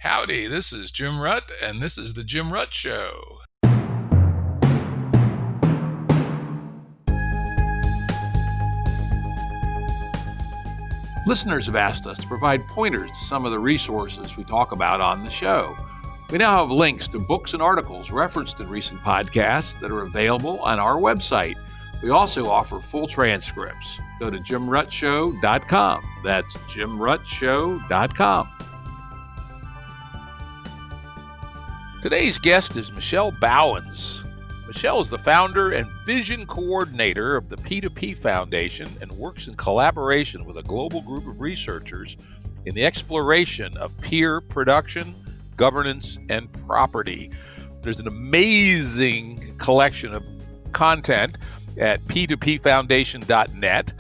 Howdy, this is Jim Rutt, and this is The Jim Rutt Show. Listeners have asked us to provide pointers to some of the resources we talk about on the show. We now have links to books and articles referenced in recent podcasts that are available on our website. We also offer full transcripts. Go to jimruttshow.com. That's jimruttshow.com. Today's guest is Michel Bauwens. Michel is the founder and vision coordinator of the P2P Foundation and works in collaboration with a global group of researchers in the exploration of peer production, governance, and property. There's an amazing collection of content at p2pfoundation.net,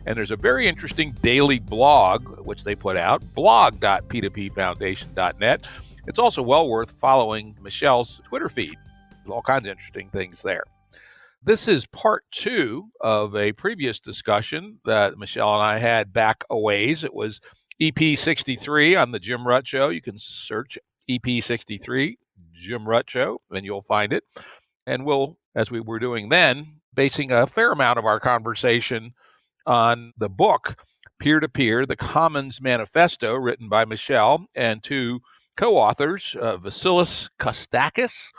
and there's a very interesting daily blog, which they put out, blog.p2pfoundation.net. It's also well worth following Michel's Twitter feed. There's all kinds of interesting things there. This is part 2 of a previous discussion that Michel and I had back a ways. It was EP83 on the Jim Rutt Show. You can search EP63 Jim Rutt Show, and you'll find it. And we'll, as we were doing then, basing a fair amount of our conversation on the book, Peer-to-Peer, The Commons Manifesto, written by Michel and 2 co-authors, Vasilis Kostakis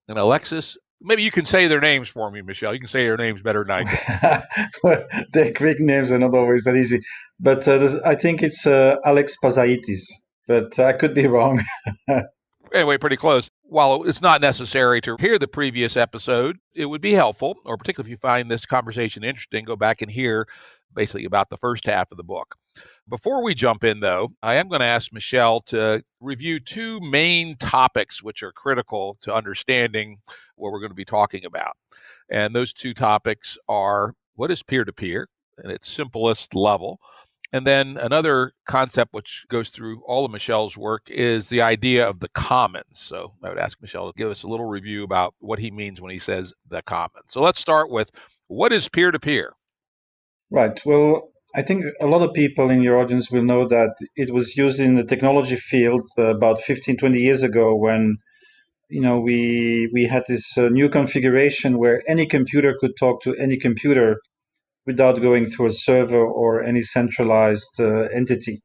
and Alexis. Maybe you can say their names for me, Michel. You can say their names better than I can. Well, they're Greek names are not always that easy. But I think it's Alex Pazaitis, but I could be wrong. Anyway, pretty close. While it's not necessary to hear the previous episode, it would be helpful, or particularly if you find this conversation interesting, go back and hear basically about the first half of the book. Before we jump in, though, I am going to ask Michel to review 2 main topics which are critical to understanding what we're going to be talking about. And those 2 topics are, what is peer-to-peer at its simplest level? And then another concept which goes through all of Michel's work is the idea of the commons. So I would ask Michel to give us a little review about what he means when he says the commons. So let's start with, what is peer-to-peer? Right. Well, I think a lot of people in your audience will know that it was used in the technology field about 15, 20 years ago when we had this new configuration where any computer could talk to any computer without going through a server or any centralized entity.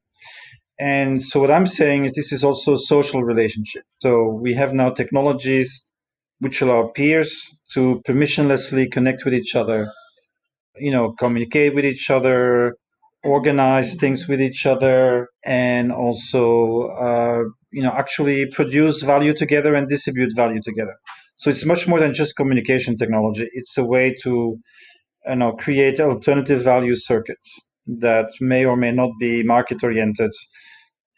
And so what I'm saying is this is also a social relationship. So we have now technologies which allow peers to permissionlessly connect with each other, communicate with each other, organize things with each other, and also, actually produce value together and distribute value together. So it's much more than just communication technology. It's a way to create alternative value circuits that may or may not be market oriented.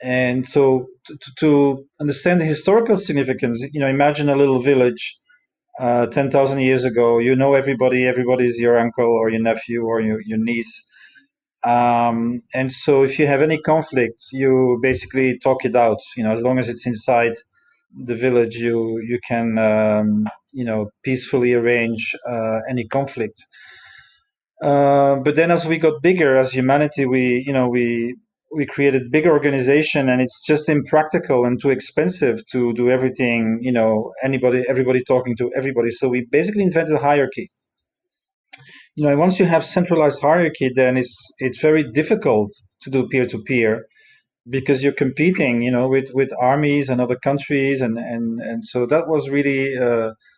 And so to understand the historical significance, imagine a little village 10,000 years ago. Everybody's your uncle or your nephew or your niece. And so if you have any conflict, you basically talk it out. As long as it's inside the village, you can peacefully arrange any conflict. But then as we got bigger as humanity, we created bigger organization, and it's just impractical and too expensive to do everything, everybody talking to everybody. So we basically invented hierarchy. And once you have centralized hierarchy, then it's very difficult to do peer-to-peer because you're competing, with armies and other countries, and so that was really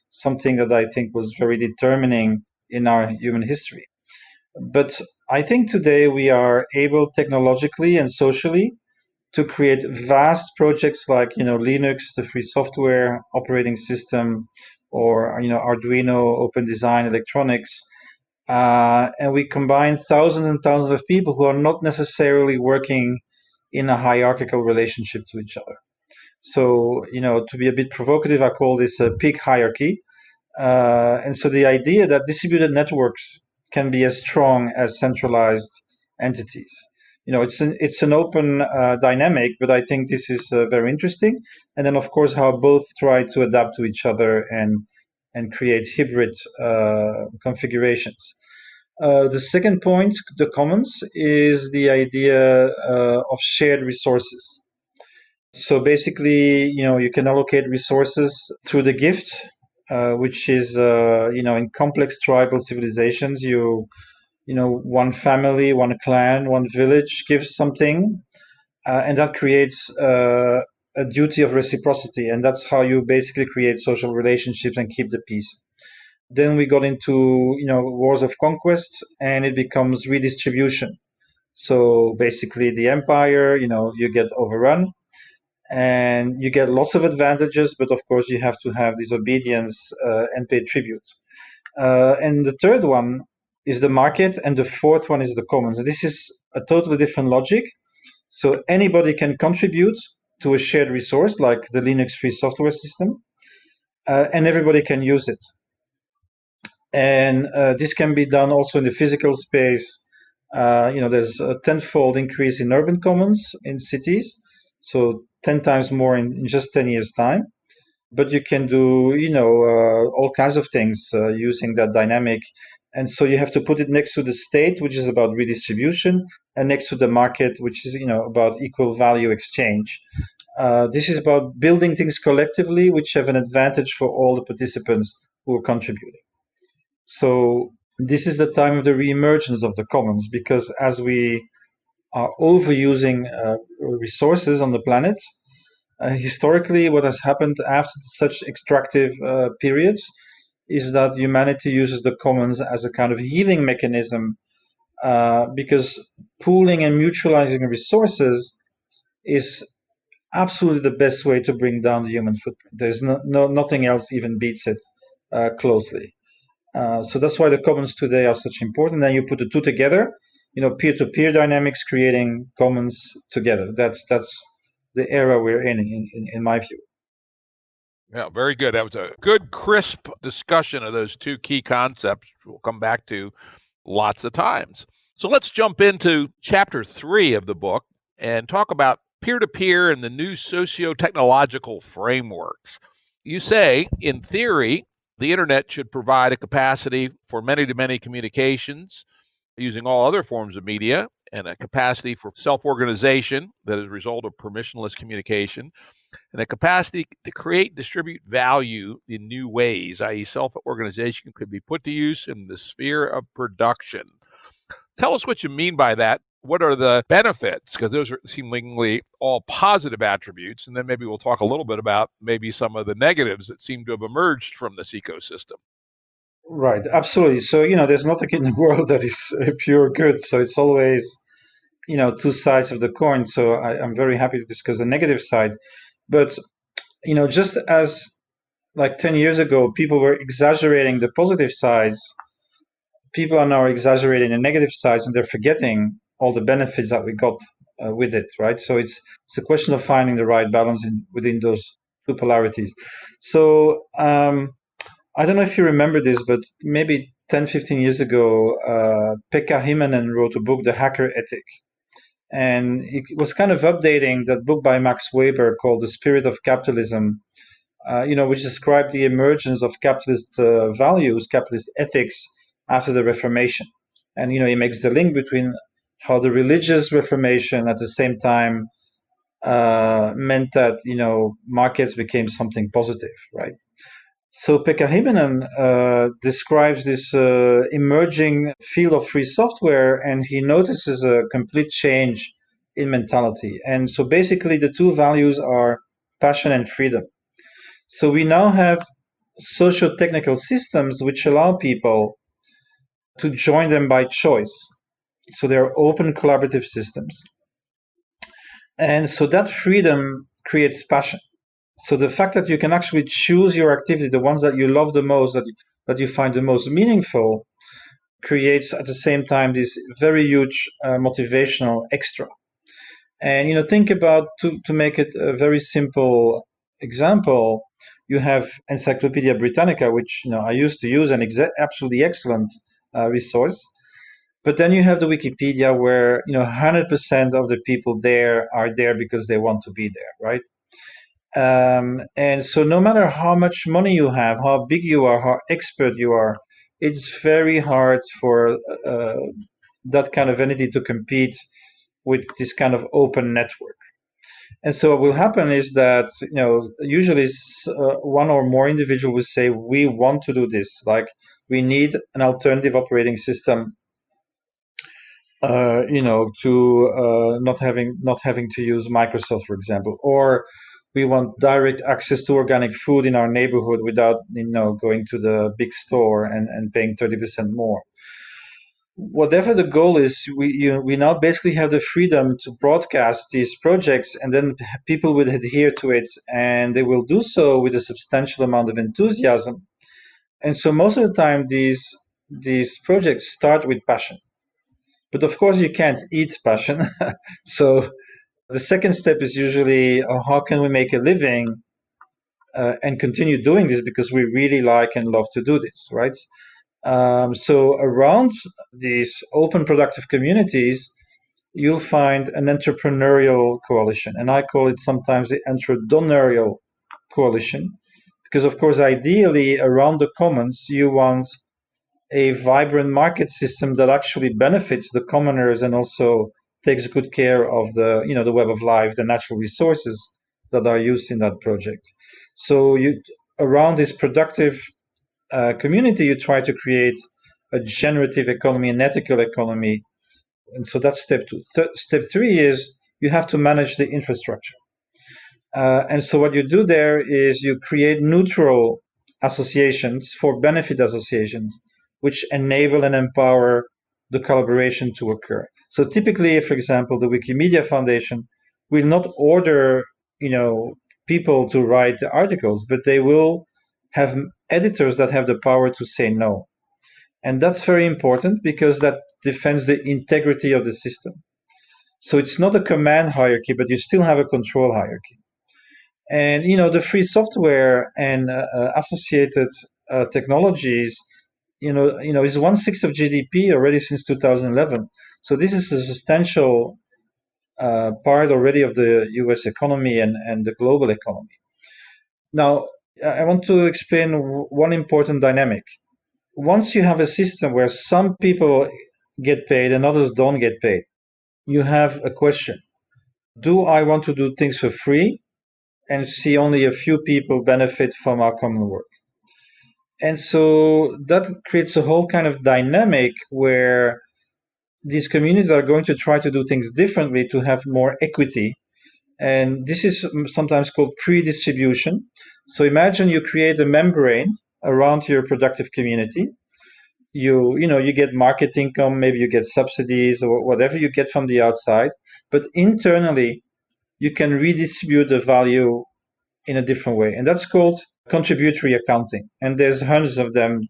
something that I think was very determining in our human history. But I think today we are able technologically and socially to create vast projects like Linux, the free software operating system, or Arduino, open design electronics, and we combine thousands and thousands of people who are not necessarily working in a hierarchical relationship to each other. So to be a bit provocative, I call this a peak hierarchy, and so the idea that distributed networks can be as strong as centralized entities. It's an open dynamic, but I think this is very interesting. And then, of course, how both try to adapt to each other and create hybrid configurations. The second point, the commons, is the idea of shared resources. So basically, you can allocate resources through the gift, which is, in complex tribal civilizations, one family, one clan, one village gives something, and that creates a duty of reciprocity, and that's how you basically create social relationships and keep the peace. Then we got into wars of conquest, and it becomes redistribution. So basically, the empire, you get overrun, and you get lots of advantages, but of course you have to have disobedience and pay tribute. And the third one is the market, and the fourth one is the commons. This is a totally different logic. So anybody can contribute to a shared resource like the Linux free software system, and everybody can use it. And this can be done also in the physical space. There's a tenfold increase in urban commons in cities, so 10 times more in just 10 years' time. But you can do, all kinds of things using that dynamic. And so you have to put it next to the state, which is about redistribution, and next to the market, which is, about equal value exchange. This is about building things collectively, which have an advantage for all the participants who are contributing. So this is the time of the reemergence of the commons, because as we are overusing resources on the planet, historically, what has happened after such extractive periods is that humanity uses the commons as a kind of healing mechanism, because pooling and mutualizing resources is absolutely the best way to bring down the human footprint. There's nothing else even beats it closely. So that's why the commons today are such important. And you put the two together, peer-to-peer dynamics creating commons together. That's the era we're in my view. Yeah, very good. That was a good, crisp discussion of those two key concepts, which we'll come back to lots of times. So let's jump into chapter 3 of the book and talk about peer-to-peer and the new socio-technological frameworks. You say, in theory, the internet should provide a capacity for many-to-many communications using all other forms of media, and a capacity for self-organization that is a result of permissionless communication, and a capacity to create, distribute value in new ways, i.e. self-organization could be put to use in the sphere of production. Tell us what you mean by that. What are the benefits? Because those are seemingly all positive attributes. And then maybe we'll talk a little bit about maybe some of the negatives that seem to have emerged from this ecosystem. Right, absolutely. So, there's nothing in the world that is pure good. So it's always, two sides of the coin. So I'm very happy to discuss the negative side. But, just as like 10 years ago, people were exaggerating the positive sides, people are now exaggerating the negative sides, and they're forgetting all the benefits that we got with it, right? So it's a question of finding the right balance within those two polarities. So I don't know if you remember this, but maybe 10, 15 years ago, Pekka Himanen wrote a book, The Hacker Ethic. And it was kind of updating that book by Max Weber called The Spirit of Capitalism, which described the emergence of capitalist values, capitalist ethics after the Reformation. And, he makes the link between how the religious Reformation at the same time meant that, markets became something positive, right? So Pekka Himanen describes this emerging field of free software, and he notices a complete change in mentality. And so basically the two values are passion and freedom. So we now have socio-technical systems which allow people to join them by choice. So they're open collaborative systems. And so that freedom creates passion. So the fact that you can actually choose your activity, the ones that you love the most, that you find the most meaningful, creates at the same time this very huge motivational extra. And think about, to make it a very simple example, you have Encyclopedia Britannica, which I used to use, an absolutely excellent resource. But then you have the Wikipedia, where 100% of the people there are there because they want to be there, right? And so no matter how much money you have, how big you are, how expert you are, it's very hard for that kind of entity to compete with this kind of open network. And so what will happen is that, usually one or more individual will say, we want to do this. Like, we need an alternative operating system, to not having to use Microsoft, for example, or we want direct access to organic food in our neighborhood without, going to the big store and paying 30% more. Whatever the goal is, we now basically have the freedom to broadcast these projects, and then people will adhere to it, and they will do so with a substantial amount of enthusiasm. And so most of the time, these projects start with passion. But of course, you can't eat passion. So the second step is usually, how can we make a living and continue doing this because we really like and love to do this, right? So around these open productive communities, you'll find an entrepreneurial coalition, and I call it sometimes the entrepreneurial coalition, because of course, ideally around the commons, you want a vibrant market system that actually benefits the commoners and also takes good care of the web of life, the natural resources that are used in that project. So around this productive community, you try to create a generative economy, an ethical economy. And so that's step two. Step three is you have to manage the infrastructure. And so what you do there is you create neutral associations for benefit associations, which enable and empower the collaboration to occur. So typically, for example, the Wikimedia Foundation will not order, people to write the articles, but they will have editors that have the power to say no. And that's very important because that defends the integrity of the system. So it's not a command hierarchy, but you still have a control hierarchy. And the free software and associated technologies, is 1/6 of GDP already since 2011. So this is a substantial part already of the U.S. economy and the global economy. Now, I want to explain one important dynamic. Once you have a system where some people get paid and others don't get paid, you have a question. Do I want to do things for free and see only a few people benefit from our common work? And so that creates a whole kind of dynamic where these communities are going to try to do things differently to have more equity. And this is sometimes called pre-distribution. So imagine you create a membrane around your productive community. You get market income, maybe you get subsidies or whatever you get from the outside, but internally you can redistribute the value in a different way, and that's called contributory accounting. And there's hundreds of them,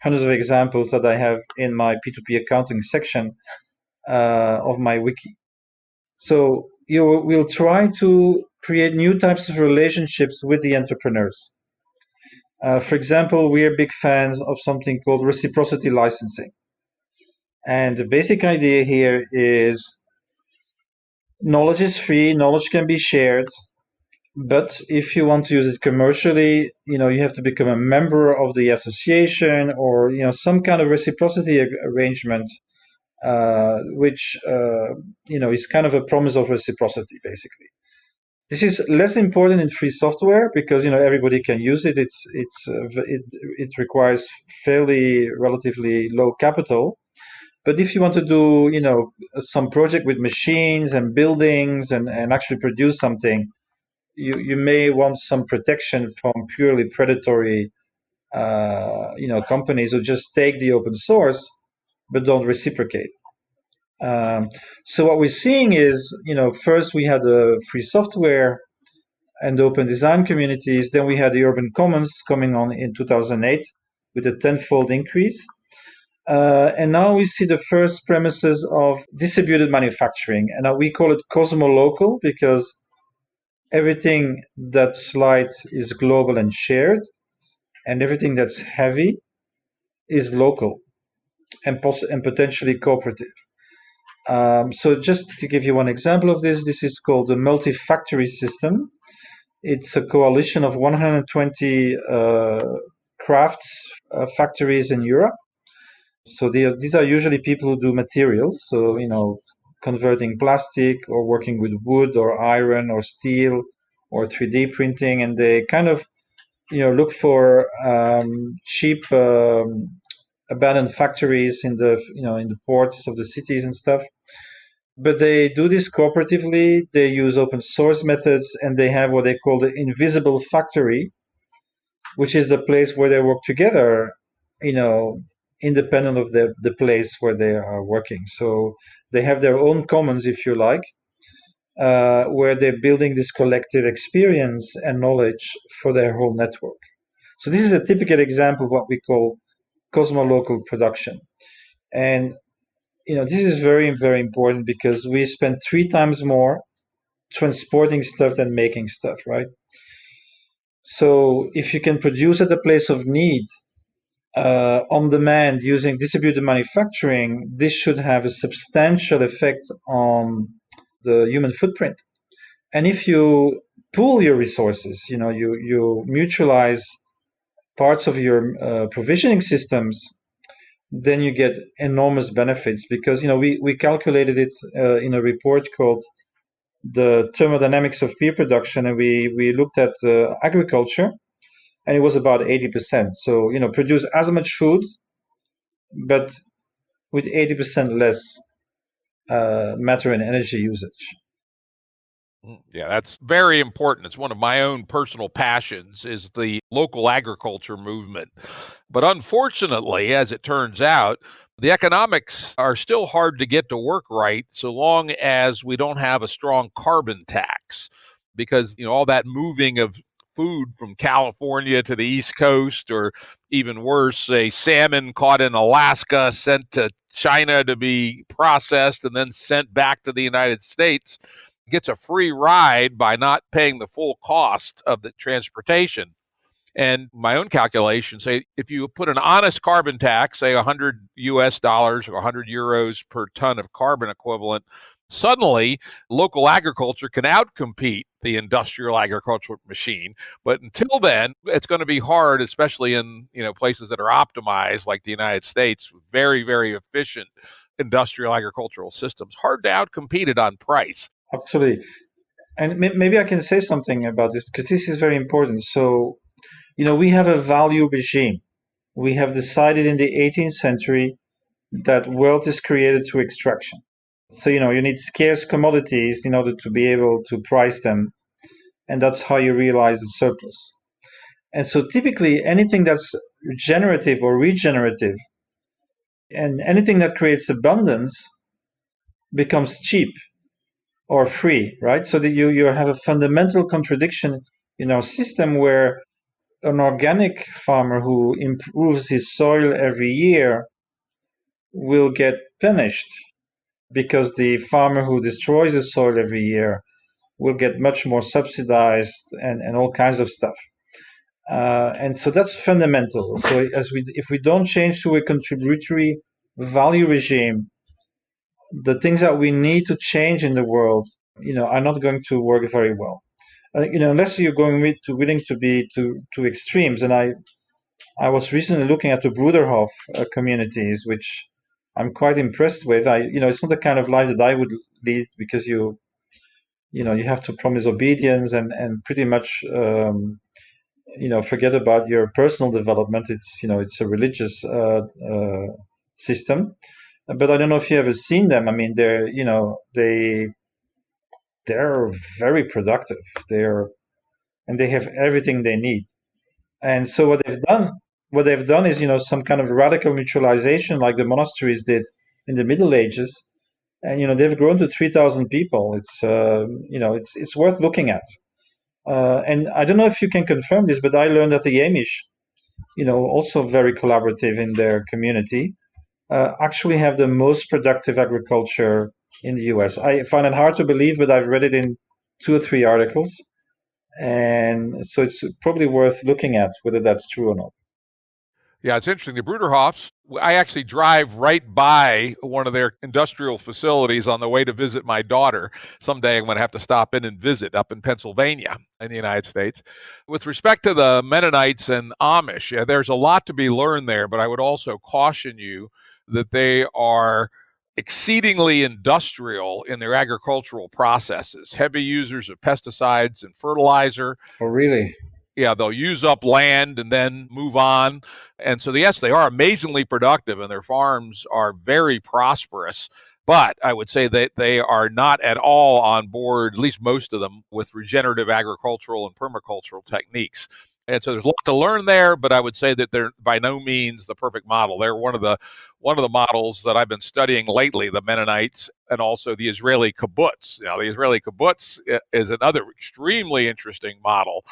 hundreds of examples that I have in my P2P accounting section of my wiki. So we'll try to create new types of relationships with the entrepreneurs. For example, we are big fans of something called reciprocity licensing. And the basic idea here is knowledge is free, knowledge can be shared, but if you want to use it commercially, you have to become a member of the association or, some kind of reciprocity arrangement, which, is kind of a promise of reciprocity, basically. This is less important in free software because, everybody can use it. It requires fairly relatively low capital. But if you want to do, some project with machines and buildings and actually produce something, you may want some protection from purely predatory, companies who just take the open source but don't reciprocate. So what we're seeing is, first we had the free software and open design communities. Then we had the urban commons coming on in 2008 with a tenfold increase. And now we see the first premises of distributed manufacturing. And we call it cosmo-local because everything that's light is global and shared, and everything that's heavy is local and potentially cooperative. So just to give you one example of this is called the multi-factory system. It's a coalition of 120 crafts factories in Europe. So these are usually people who do materials, so converting plastic or working with wood or iron or steel or 3D printing, and they kind of look for cheap abandoned factories in the in the ports of the cities and stuff. But they do this cooperatively. They use open source methods, and they have what they call the invisible factory, which is the place where they work together, independent of the place where they are working. So they have their own commons, if you like, where they're building this collective experience and knowledge for their whole network. So this is a typical example of what we call cosmolocal production. And this is very, very important because we spend 3 times more transporting stuff than making stuff, right? So if you can produce at a place of need, on demand using distributed manufacturing, this should have a substantial effect on the human footprint. And if you pool your resources, you mutualize parts of your provisioning systems, then you get enormous benefits because we calculated it in a report called the thermodynamics of peer production, and we looked at agriculture, and it was about 80%. So produce as much food, but with 80% less matter and energy usage. Yeah, that's very important. It's one of my own personal passions is the local agriculture movement. But unfortunately, as it turns out, the economics are still hard to get to work right so long as we don't have a strong carbon tax because, all that moving of food from California to the East Coast, or even worse, a salmon caught in Alaska sent to China to be processed and then sent back to the United States, gets a free ride by not paying the full cost of the transportation. And my own calculations say if you put an honest carbon tax, say $100 or 100 euros per ton of carbon equivalent, suddenly local agriculture can outcompete the industrial agricultural machine. But until then, it's going to be hard, especially in places that are optimized like the United States, very, very efficient industrial agricultural systems. Hard to outcompete it on price. Absolutely. And maybe I can say something about this because this is very important. So, we have a value regime. We have decided in the 18th century that wealth is created through extraction. So, you need scarce commodities in order to be able to price them. And that's how you realize the surplus. And so typically anything that's generative or regenerative and anything that creates abundance becomes cheap or free, right? So that you have a fundamental contradiction in our system where an organic farmer who improves his soil every year will get punished because the farmer who destroys the soil every year will get much more subsidized and all kinds of stuff. And so that's fundamental. So if we don't change to a contributory value regime, the things that we need to change in the world, are not going to work very well. Unless you're willing to be to extremes. And I was recently looking at the Bruderhof communities, which I'm quite impressed with. It's not the kind of life that I would lead because you have to promise obedience and pretty much forget about your personal development. It's a religious system. But I don't know if you ever seen them. I mean, they're very productive. And they have everything they need. And so what they've done is some kind of radical mutualization, like the monasteries did in the Middle Ages, and they've grown to 3,000 people. It's worth looking at. And I don't know if you can confirm this, but I learned that the Amish, also very collaborative in their community, actually have the most productive agriculture in the US. I find it hard to believe, but I've read it in 2 or 3 articles. And so it's probably worth looking at whether that's true or not. Yeah, it's interesting. The Bruderhofs, I actually drive right by one of their industrial facilities on the way to visit my daughter. Someday I'm going to have to stop in and visit up in Pennsylvania in the United States. With respect to the Mennonites and Amish, there's a lot to be learned there, but I would also caution you that they are exceedingly industrial in their agricultural processes, heavy users of pesticides and fertilizer. Oh, really? Yeah, they'll use up land and then move on. And so, yes, they are amazingly productive and their farms are very prosperous. But I would say that they are not at all on board, at least most of them, with regenerative agricultural and permacultural techniques. And so there's a lot to learn there, but I would say that they're by no means the perfect model. They're one of the models that I've been studying lately, the Mennonites and also the Israeli kibbutz. Now, the Israeli kibbutz is another extremely interesting model,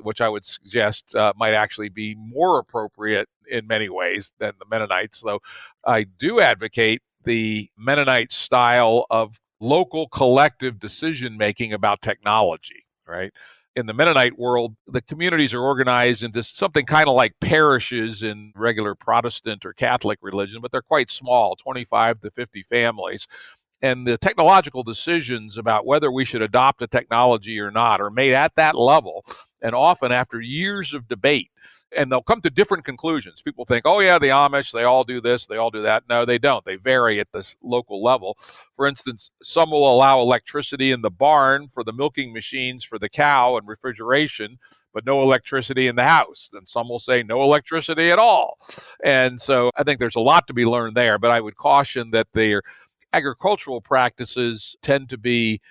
which I would suggest might actually be more appropriate in many ways than the Mennonites. So I do advocate the Mennonite style of local collective decision making about technology, right? In the Mennonite world, the communities are organized into something kind of like parishes in regular Protestant or Catholic religion, but they're quite small, 25 to 50 families. And the technological decisions about whether we should adopt a technology or not are made at that level, and often after years of debate. And they'll come to different conclusions. People think, oh, yeah, the Amish, they all do this, they all do that. No, they don't. They vary at this local level. For instance, some will allow electricity in the barn for the milking machines for the cow and refrigeration, but no electricity in the house. And some will say no electricity at all. And so I think there's a lot to be learned there, but I would caution that their agricultural practices tend to be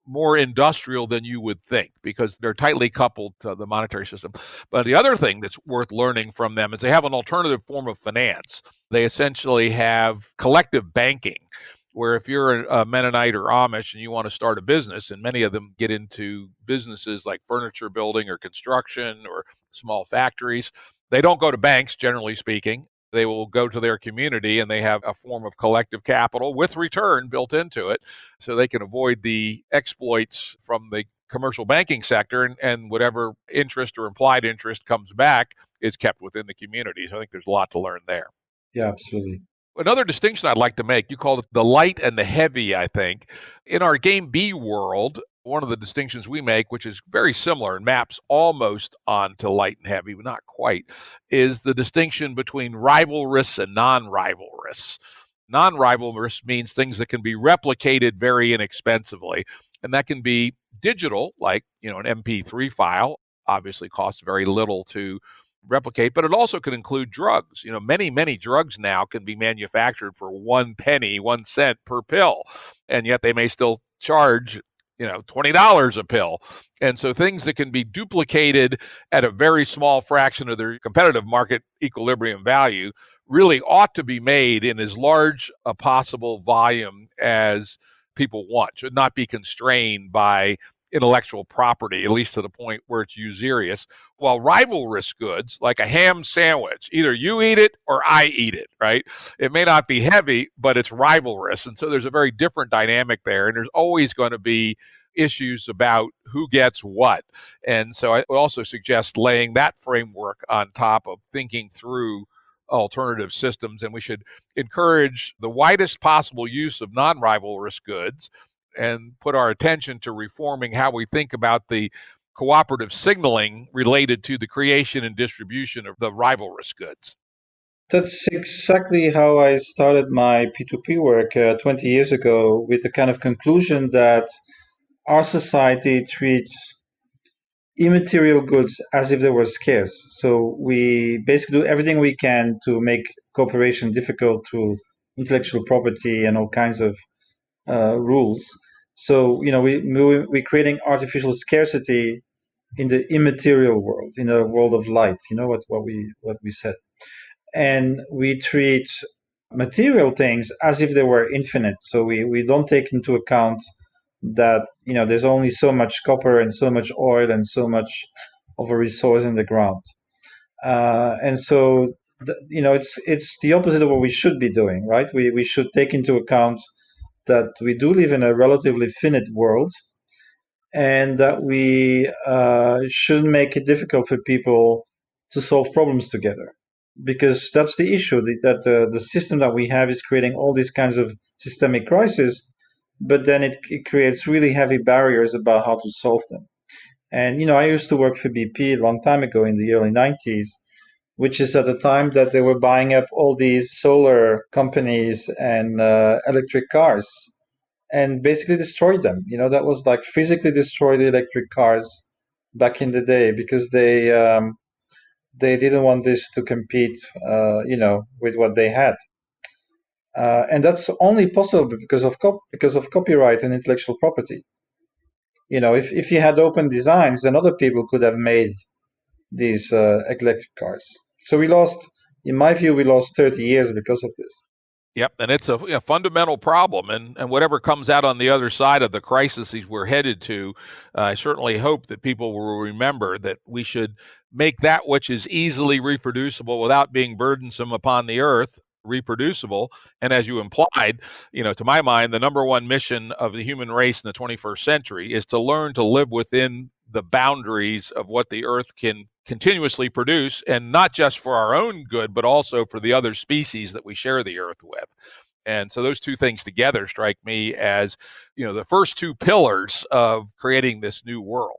more industrial than you would think because they're tightly coupled to the monetary system. But the other thing that's worth learning from them is they have an alternative form of finance. They essentially have collective banking, where if you're a Mennonite or Amish and you want to start a business, and many of them get into businesses like furniture building or construction or small factories, they don't go to banks, generally speaking. They will go to their community and they have a form of collective capital with return built into it so they can avoid the exploits from the commercial banking sector, and whatever interest or implied interest comes back is kept within the community. So I think there's a lot to learn there. Yeah, absolutely. Another distinction I'd like to make, you called it the light and the heavy, I think. In our Game B world, one of the distinctions we make, which is very similar and maps almost onto light and heavy, but not quite, is the distinction between rivalrous and non-rivalrous. Non-rivalrous means things that can be replicated very inexpensively, and that can be digital, like an MP3 file, obviously costs very little to replicate, but it also can include drugs. Many drugs now can be manufactured for 1 penny, 1 cent per pill, and yet they may still charge $20 a pill. And so things that can be duplicated at a very small fraction of their competitive market equilibrium value really ought to be made in as large a possible volume as people want. Should not be constrained by intellectual property, at least to the point where it's usurious. While rivalrous goods, like a ham sandwich, either you eat it or I eat it, right? It may not be heavy, but it's rivalrous. And so there's a very different dynamic there. And there's always going to be issues about who gets what. And so I would also suggest laying that framework on top of thinking through alternative systems. And we should encourage the widest possible use of non-rivalrous goods and put our attention to reforming how we think about the cooperative signaling related to the creation and distribution of the rivalrous goods. That's exactly how I started my P2P work 20 years ago, with the kind of conclusion that our society treats immaterial goods as if they were scarce. So we basically do everything we can to make cooperation difficult through intellectual property and all kinds of rules. So we're creating artificial scarcity in the immaterial world, in a world of light. What we said, and we treat material things as if they were infinite. So we don't take into account that there's only so much copper and so much oil and so much of a resource in the ground, and so it's the opposite of what we should be doing, right? We should take into account that we do live in a relatively finite world, and that we shouldn't make it difficult for people to solve problems together, because that's the issue, that the system that we have is creating all these kinds of systemic crises, but then it creates really heavy barriers about how to solve them. And I used to work for BP a long time ago in the early 90s, which is at the time that they were buying up all these solar companies and electric cars and basically destroyed them. That was like physically destroy the electric cars back in the day because they didn't want this to compete, with what they had. And that's only possible because of copyright and intellectual property. If you had open designs, then other people could have made these electric cars. So in my view, we lost 30 years because of this. Yep, and it's a fundamental problem, and whatever comes out on the other side of the crises we're headed to, I certainly hope that people will remember that we should make that which is easily reproducible without being burdensome upon the earth reproducible. And as you implied, to my mind, the number one mission of the human race in the 21st century is to learn to live within the boundaries of what the earth can continuously produce, and not just for our own good, but also for the other species that we share the earth with. And so those two things together strike me as, the first two pillars of creating this new world.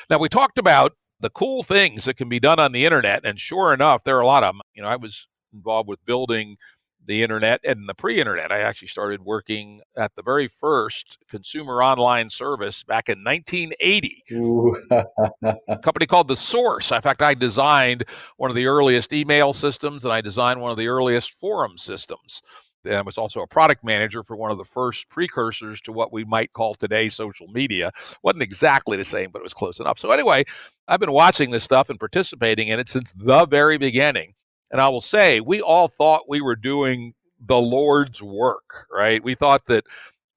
Now, we talked about the cool things that can be done on the internet, and sure enough, there are a lot of them. I was involved with building the internet and the pre-internet. I actually started working at the very first consumer online service back in 1980. A company called The Source. In fact, I designed one of the earliest email systems, and I designed one of the earliest forum systems. And I was also a product manager for one of the first precursors to what we might call today social media. Wasn't exactly the same, but it was close enough. So anyway, I've been watching this stuff and participating in it since the very beginning. And I will say, we all thought we were doing the Lord's work, right? We thought that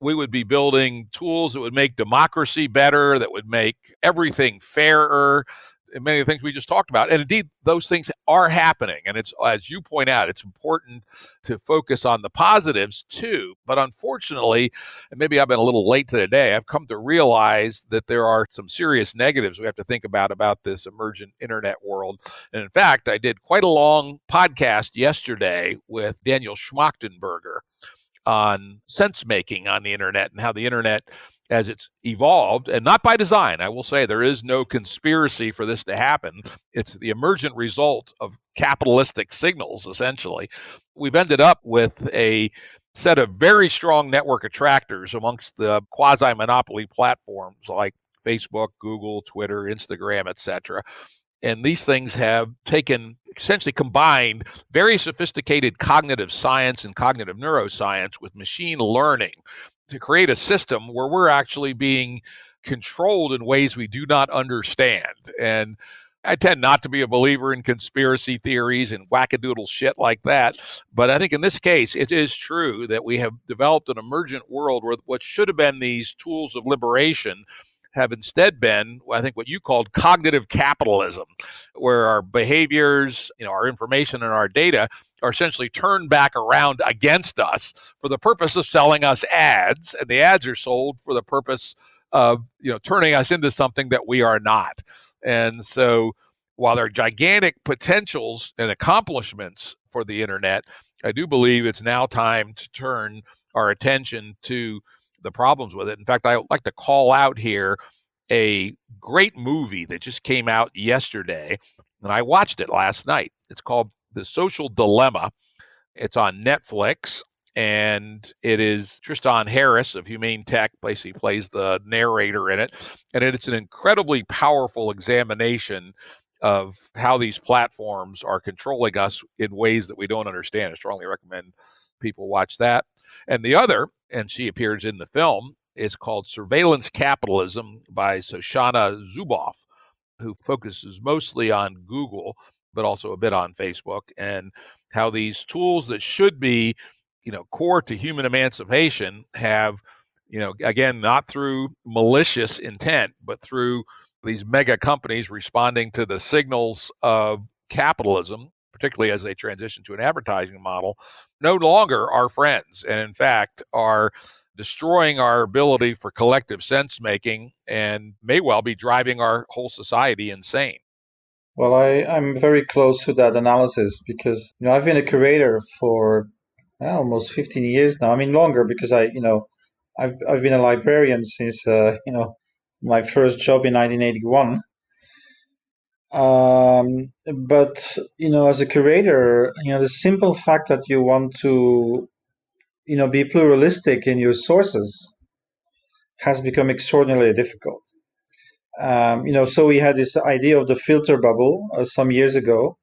we would be building tools that would make democracy better, that would make everything fairer, and many of the things we just talked about. And indeed, those things are happening. And it's, as you point out, it's important to focus on the positives too. But unfortunately, and maybe I've been a little late to the day, I've come to realize that there are some serious negatives we have to think about this emergent internet world. And in fact, I did quite a long podcast yesterday with Daniel Schmachtenberger on sense making on the internet and how the internet, as it's evolved, and not by design, I will say there is no conspiracy for this to happen. It's the emergent result of capitalistic signals, essentially. We've ended up with a set of very strong network attractors amongst the quasi-monopoly platforms like Facebook, Google, Twitter, Instagram, etc. And these things have essentially combined very sophisticated cognitive science and cognitive neuroscience with machine learning to create a system where we're actually being controlled in ways we do not understand. And I tend not to be a believer in conspiracy theories and wackadoodle shit like that. But I think in this case, it is true that we have developed an emergent world where what should have been these tools of liberation have instead been, I think, what you called cognitive capitalism, where our behaviors, our information and our data are essentially turned back around against us for the purpose of selling us ads, and the ads are sold for the purpose of, turning us into something that we are not. And so while there are gigantic potentials and accomplishments for the internet, I do believe it's now time to turn our attention to the problems with it. In fact, I would like to call out here a great movie that just came out yesterday, and I watched it last night. It's called The Social Dilemma. It's on Netflix, and it is Tristan Harris of Humane Tech, basically plays the narrator in it. And it's an incredibly powerful examination of how these platforms are controlling us in ways that we don't understand. I strongly recommend people watch that. And the other, and she appears in the film, is called Surveillance Capitalism by Shoshana Zuboff, who focuses mostly on Google, but also a bit on Facebook, and how these tools that should be, core to human emancipation have, again, not through malicious intent, but through these mega companies responding to the signals of capitalism, particularly as they transition to an advertising model, no longer are friends, and in fact are destroying our ability for collective sense making and may well be driving our whole society insane. Well, I'm very close to that analysis because I've been a curator for almost 15 years now. I mean longer because I've been a librarian since my first job in 1981. But as a curator, the simple fact that you want to be pluralistic in your sources has become extraordinarily difficult. So we had this idea of the filter bubble some years ago,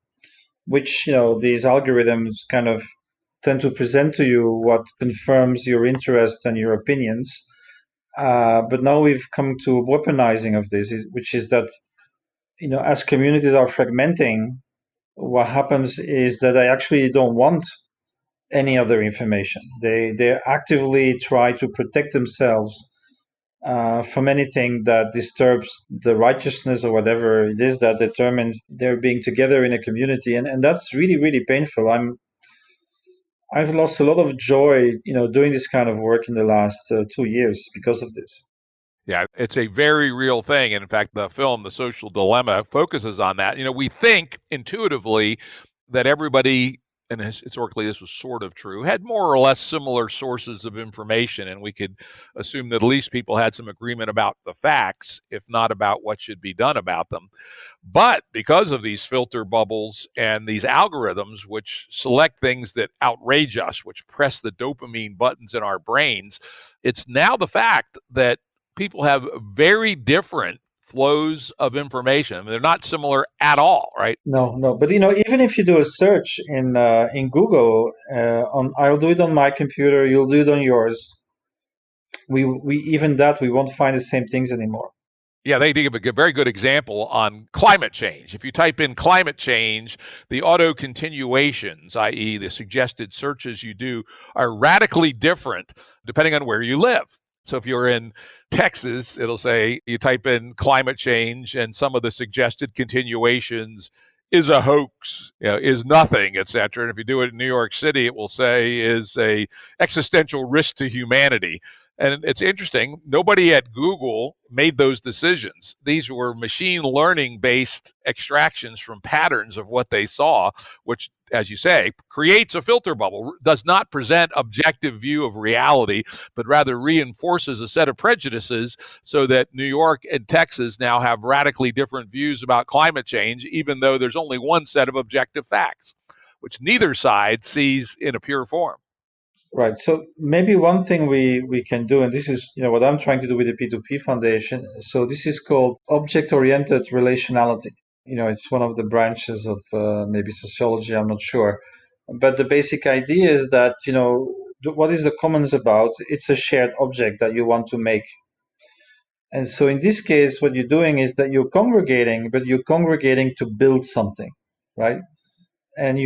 which these algorithms kind of tend to present to you what confirms your interest and your opinions. But now we've come to weaponizing of this, which is that as communities are fragmenting, what happens is that they actually don't want any other information. They actively try to protect themselves from anything that disturbs the righteousness or whatever it is that determines their being together in a community, and that's really really painful. I've lost a lot of joy, doing this kind of work in the last 2 years because of this. Yeah, it's a very real thing. And in fact, the film, The Social Dilemma, focuses on that. We think intuitively that everybody, and historically this was sort of true, had more or less similar sources of information. And we could assume that at least people had some agreement about the facts, if not about what should be done about them. But because of these filter bubbles and these algorithms, which select things that outrage us, which press the dopamine buttons in our brains, it's now the fact that people have very different flows of information. I mean, they're not similar at all, right? No. But even if you do a search in Google, I'll do it on my computer, you'll do it on yours. We won't find the same things anymore. Yeah, they give a very good example on climate change. If you type in climate change, the auto continuations, i.e., the suggested searches you do, are radically different depending on where you live. So if you're in Texas, it'll say you type in climate change and some of the suggested continuations is a hoax, is nothing, etc. And if you do it in New York City, it will say is a existential risk to humanity. And it's interesting, nobody at Google made those decisions. These were machine learning based extractions from patterns of what they saw, which, as you say, creates a filter bubble, does not present objective view of reality, but rather reinforces a set of prejudices so that New York and Texas now have radically different views about climate change, even though there's only one set of objective facts, which neither side sees in a pure form. Right. So maybe one thing we can do, and this is what I'm trying to do with the P2P Foundation. So this is called object-oriented relationality. It's one of the branches of maybe sociology. I'm not sure, but the basic idea is that what is the commons about? It's a shared object that you want to make. And so in this case, what you're doing is that you're congregating, but you're congregating to build something, right? And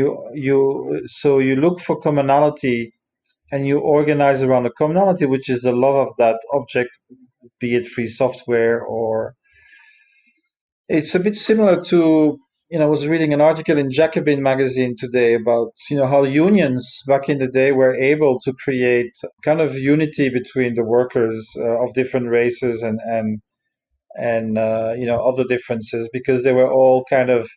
so you look for commonality and you organize around a commonality, which is the love of that object, be it free software or it's a bit similar to, I was reading an article in Jacobin magazine today about, how unions back in the day were able to create kind of unity between the workers of different races and other differences because they were all kind of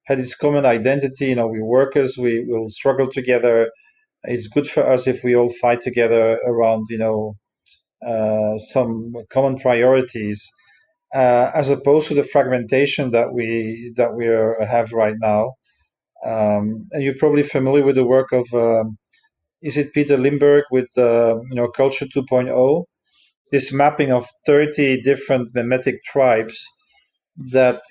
had this common identity. We workers, we will struggle together. It's good for us if we all fight together around, some common priorities, as opposed to the fragmentation that we have right now. And you're probably familiar with the work of, is it Peter Limburg with, Culture 2.0? This mapping of 30 different mimetic tribes that,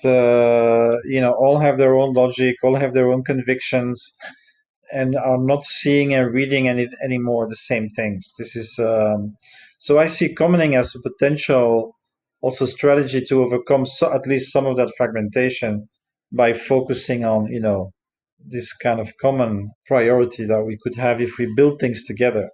all have their own logic, all have their own convictions, and are not seeing and reading anymore the same things. This is so I see commoning as a potential also strategy to overcome at least some of that fragmentation by focusing on this kind of common priority that we could have if we build things together.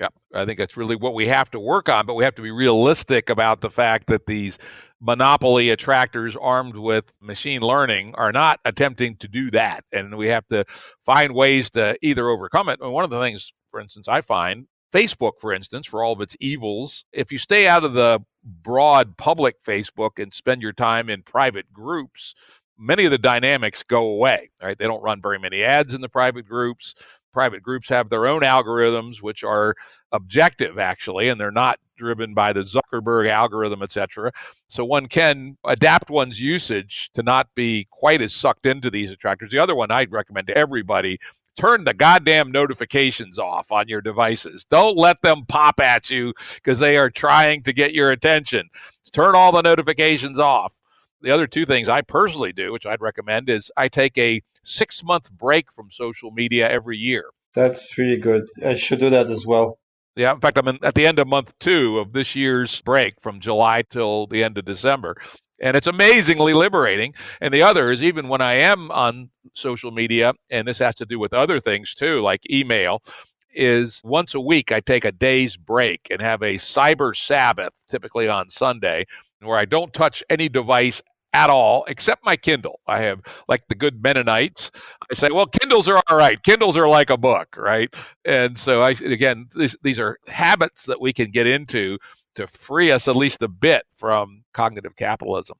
Yeah, I think that's really what we have to work on, but we have to be realistic about the fact that these monopoly attractors armed with machine learning are not attempting to do that. And we have to find ways to either overcome it. And one of the things, for instance, I find Facebook, for instance, for all of its evils, if you stay out of the broad public Facebook and spend your time in private groups, many of the dynamics go away, right? They don't run very many ads in the private groups. Private groups have their own algorithms, which are objective, actually, and they're not driven by the Zuckerberg algorithm, etc. So one can adapt one's usage to not be quite as sucked into these attractors. The other one I'd recommend to everybody: turn the goddamn notifications off on your devices. Don't let them pop at you because they are trying to get your attention. Turn all the notifications off. The other two things I personally do, which I'd recommend, is I take a 6-month break from social media every year. That's really good. I should do that as well. Yeah, in fact, I'm at the end of month 2 of this year's break from July till the end of December. And it's amazingly liberating. And the other is, even when I am on social media, and this has to do with other things too, like email, is once a week I take a day's break and have a cyber Sabbath, typically on Sunday, where I don't touch any device at all except my Kindle. I have, like the good Mennonites, I say, well, Kindles are all right. Kindles are like a book, right? And so these are habits that we can get into to free us at least a bit from cognitive capitalism.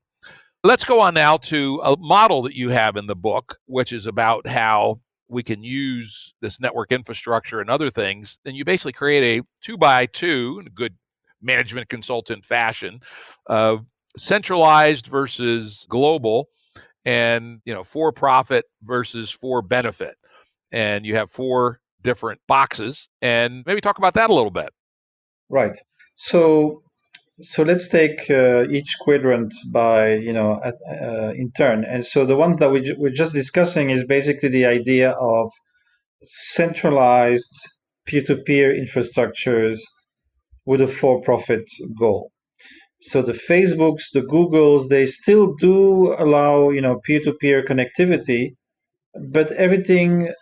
Let's go on now to a model that you have in the book, which is about how we can use this network infrastructure and other things. And you basically create a 2x2 in a good management consultant fashion of centralized versus global, and for profit versus for benefit. And you have 4 different boxes, and maybe talk about that a little bit. Right. So let's take each quadrant by in turn. And so the ones that we're just discussing is basically the idea of centralized peer-to-peer infrastructures with a for-profit goal. So the Facebooks, the Googles, they still do allow peer-to-peer connectivity, but everything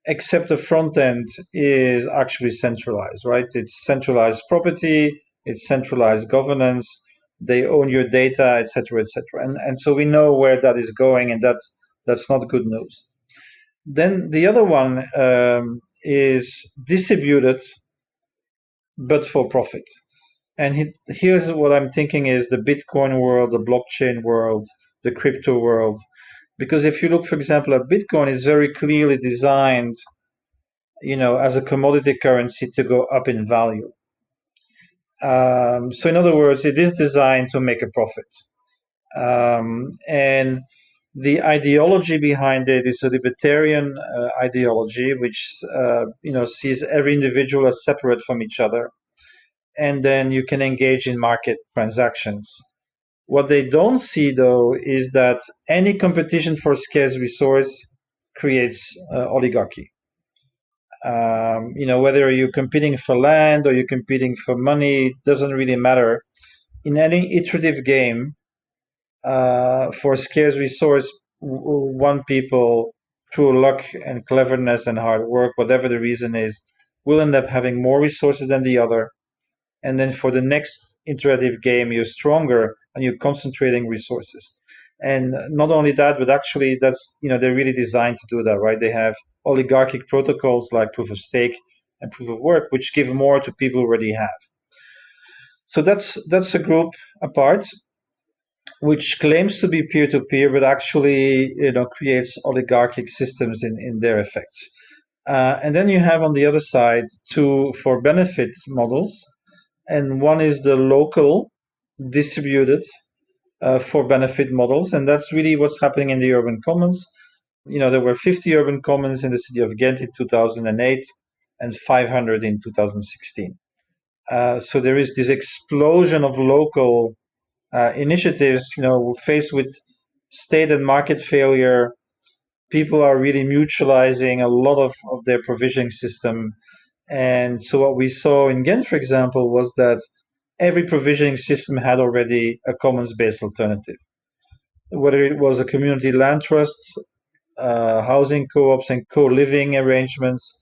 except the front end is actually centralized, right? It's centralized property, it's centralized governance, they own your data, etc., etc. And so we know where that is going, and that's not good news. Then the other one is distributed, but for profit. And here's what I'm thinking is the Bitcoin world, the blockchain world, the crypto world. Because if you look, for example, at Bitcoin, it's very clearly designed, as a commodity currency to go up in value. So in other words, it is designed to make a profit. And the ideology behind it is a libertarian ideology, which sees every individual as separate from each other. And then you can engage in market transactions. What they don't see, though, is that any competition for scarce resource creates oligarchy. Whether you're competing for land or you're competing for money, it doesn't really matter. In any iterative game, for scarce resource, one people, through luck and cleverness and hard work, whatever the reason is, will end up having more resources than the other. And then for the next iterative game, you're stronger and you're concentrating resources. And not only that, but actually they're really designed to do that, right? They have oligarchic protocols like proof of stake and proof of work, which give more to people who already have. So that's a group apart, which claims to be peer-to-peer, but actually creates oligarchic systems in their effects. And then you have on the other side 2 for benefit models. And one is the local distributed for benefit models. And that's really what's happening in the urban commons. There were 50 urban commons in the city of Ghent in 2008 and 500 in 2016. So there is this explosion of local initiatives, faced with state and market failure. People are really mutualizing a lot of their provisioning system. And so what we saw in Ghent, for example, was that every provisioning system had already a commons-based alternative. Whether it was a community land trust, housing co-ops and co-living arrangements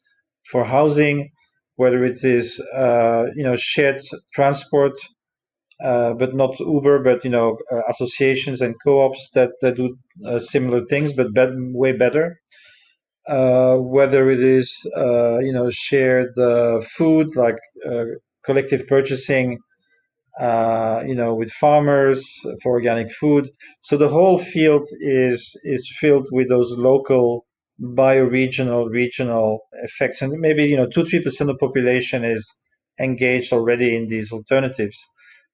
for housing, whether it is shared transport, but not Uber, but associations and co-ops that do similar things, but way better. Whether it is shared food, like collective purchasing, with farmers for organic food. So the whole field is filled with those local bioregional regional effects, and maybe 2-3% of the population is engaged already in these alternatives.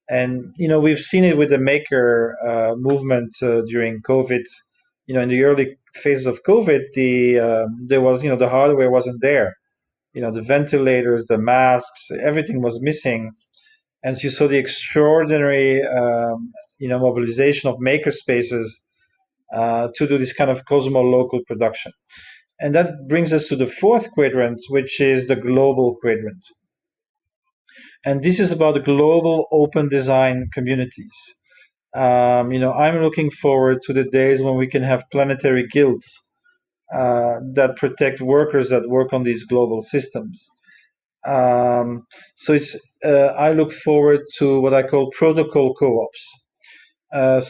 And we've seen it with the maker movement during COVID. In the early phases of COVID, there was the hardware wasn't there. The ventilators, the masks, everything was missing, and so you saw the extraordinary mobilization of maker spaces to do this kind of cosmo-local production. And that brings us to the fourth quadrant, which is the global quadrant. And this is about the global open design communities. I'm looking forward to the days when we can have planetary guilds that protect workers that work on these global systems. So I look forward to what I call protocol co-ops.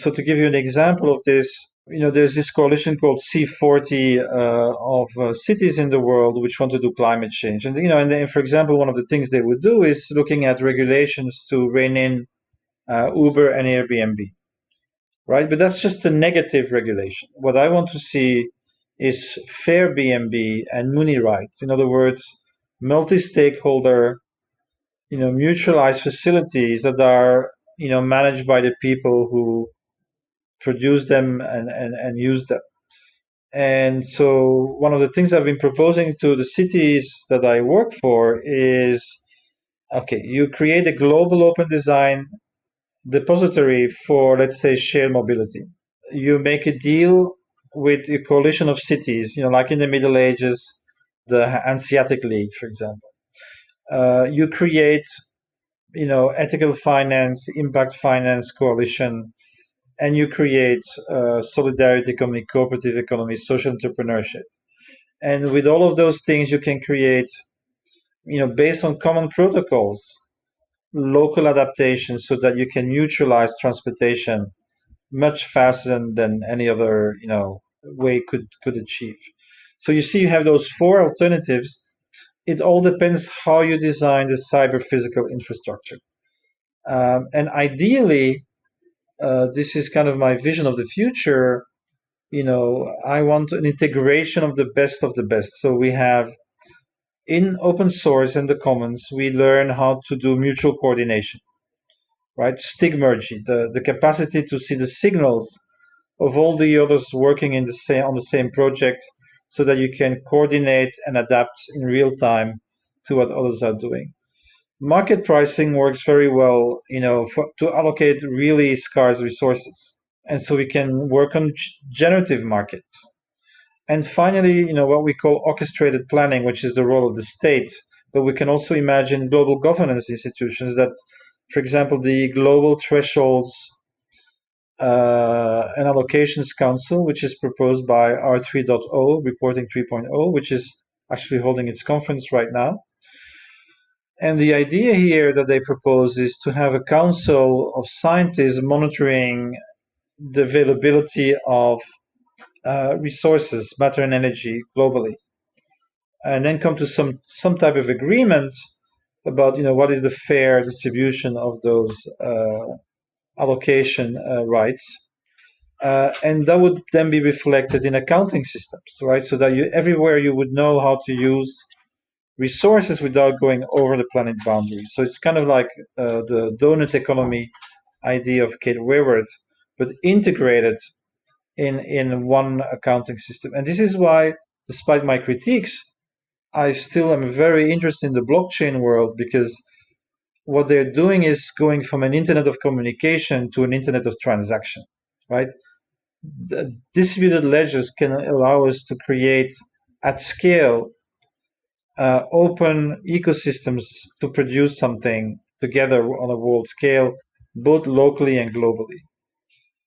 So to give you an example of this, there's this coalition called C40 of cities in the world which want to do climate change. And, and for example, one of the things they would do is looking at regulations to rein in Uber and Airbnb, right? But that's just a negative regulation. What I want to see is fair BNB and Muni rights. In other words, multi-stakeholder, mutualized facilities that are, managed by the people who produce them and use them. And so one of the things I've been proposing to the cities that I work for is, okay, you create a global open design depository for, let's say, shared mobility. You make a deal with a coalition of cities, like in the Middle Ages, the Hanseatic League, for example. You create, ethical finance, impact finance coalition, and you create solidarity economy, cooperative economy, social entrepreneurship. And with all of those things, you can create, based on common protocols, local adaptations so that you can mutualize transportation much faster than any other, way could achieve. So you see, you have those four alternatives. It all depends how you design the cyber physical infrastructure. And ideally, this is kind of my vision of the future. I want an integration of the best of the best. So we have in open source and the commons, we learn how to do mutual coordination, right? Stigmergy, the capacity to see the signals of all the others working on the same project, so that you can coordinate and adapt in real time to what others are doing. Market pricing works very well, to allocate really scarce resources. And so we can work on generative markets. And finally, what we call orchestrated planning, which is the role of the state. But we can also imagine global governance institutions that, for example, the Global Thresholds and Allocations Council, which is proposed by R3.0, Reporting 3.0, which is actually holding its conference right now. And the idea here that they propose is to have a council of scientists monitoring the availability of resources, matter and energy globally, and then come to some type of agreement about what is the fair distribution of those allocation rights, and that would then be reflected in accounting systems, right? So that everywhere you would know how to use resources without going over the planet boundary. So it's kind of like the donut economy idea of Kate Raworth, but integrated in one accounting system. And this is why, despite my critiques, I still am very interested in the blockchain world, because what they're doing is going from an internet of communication to an internet of transaction, right? The distributed ledgers can allow us to create at scale open ecosystems to produce something together on a world scale, both locally and globally,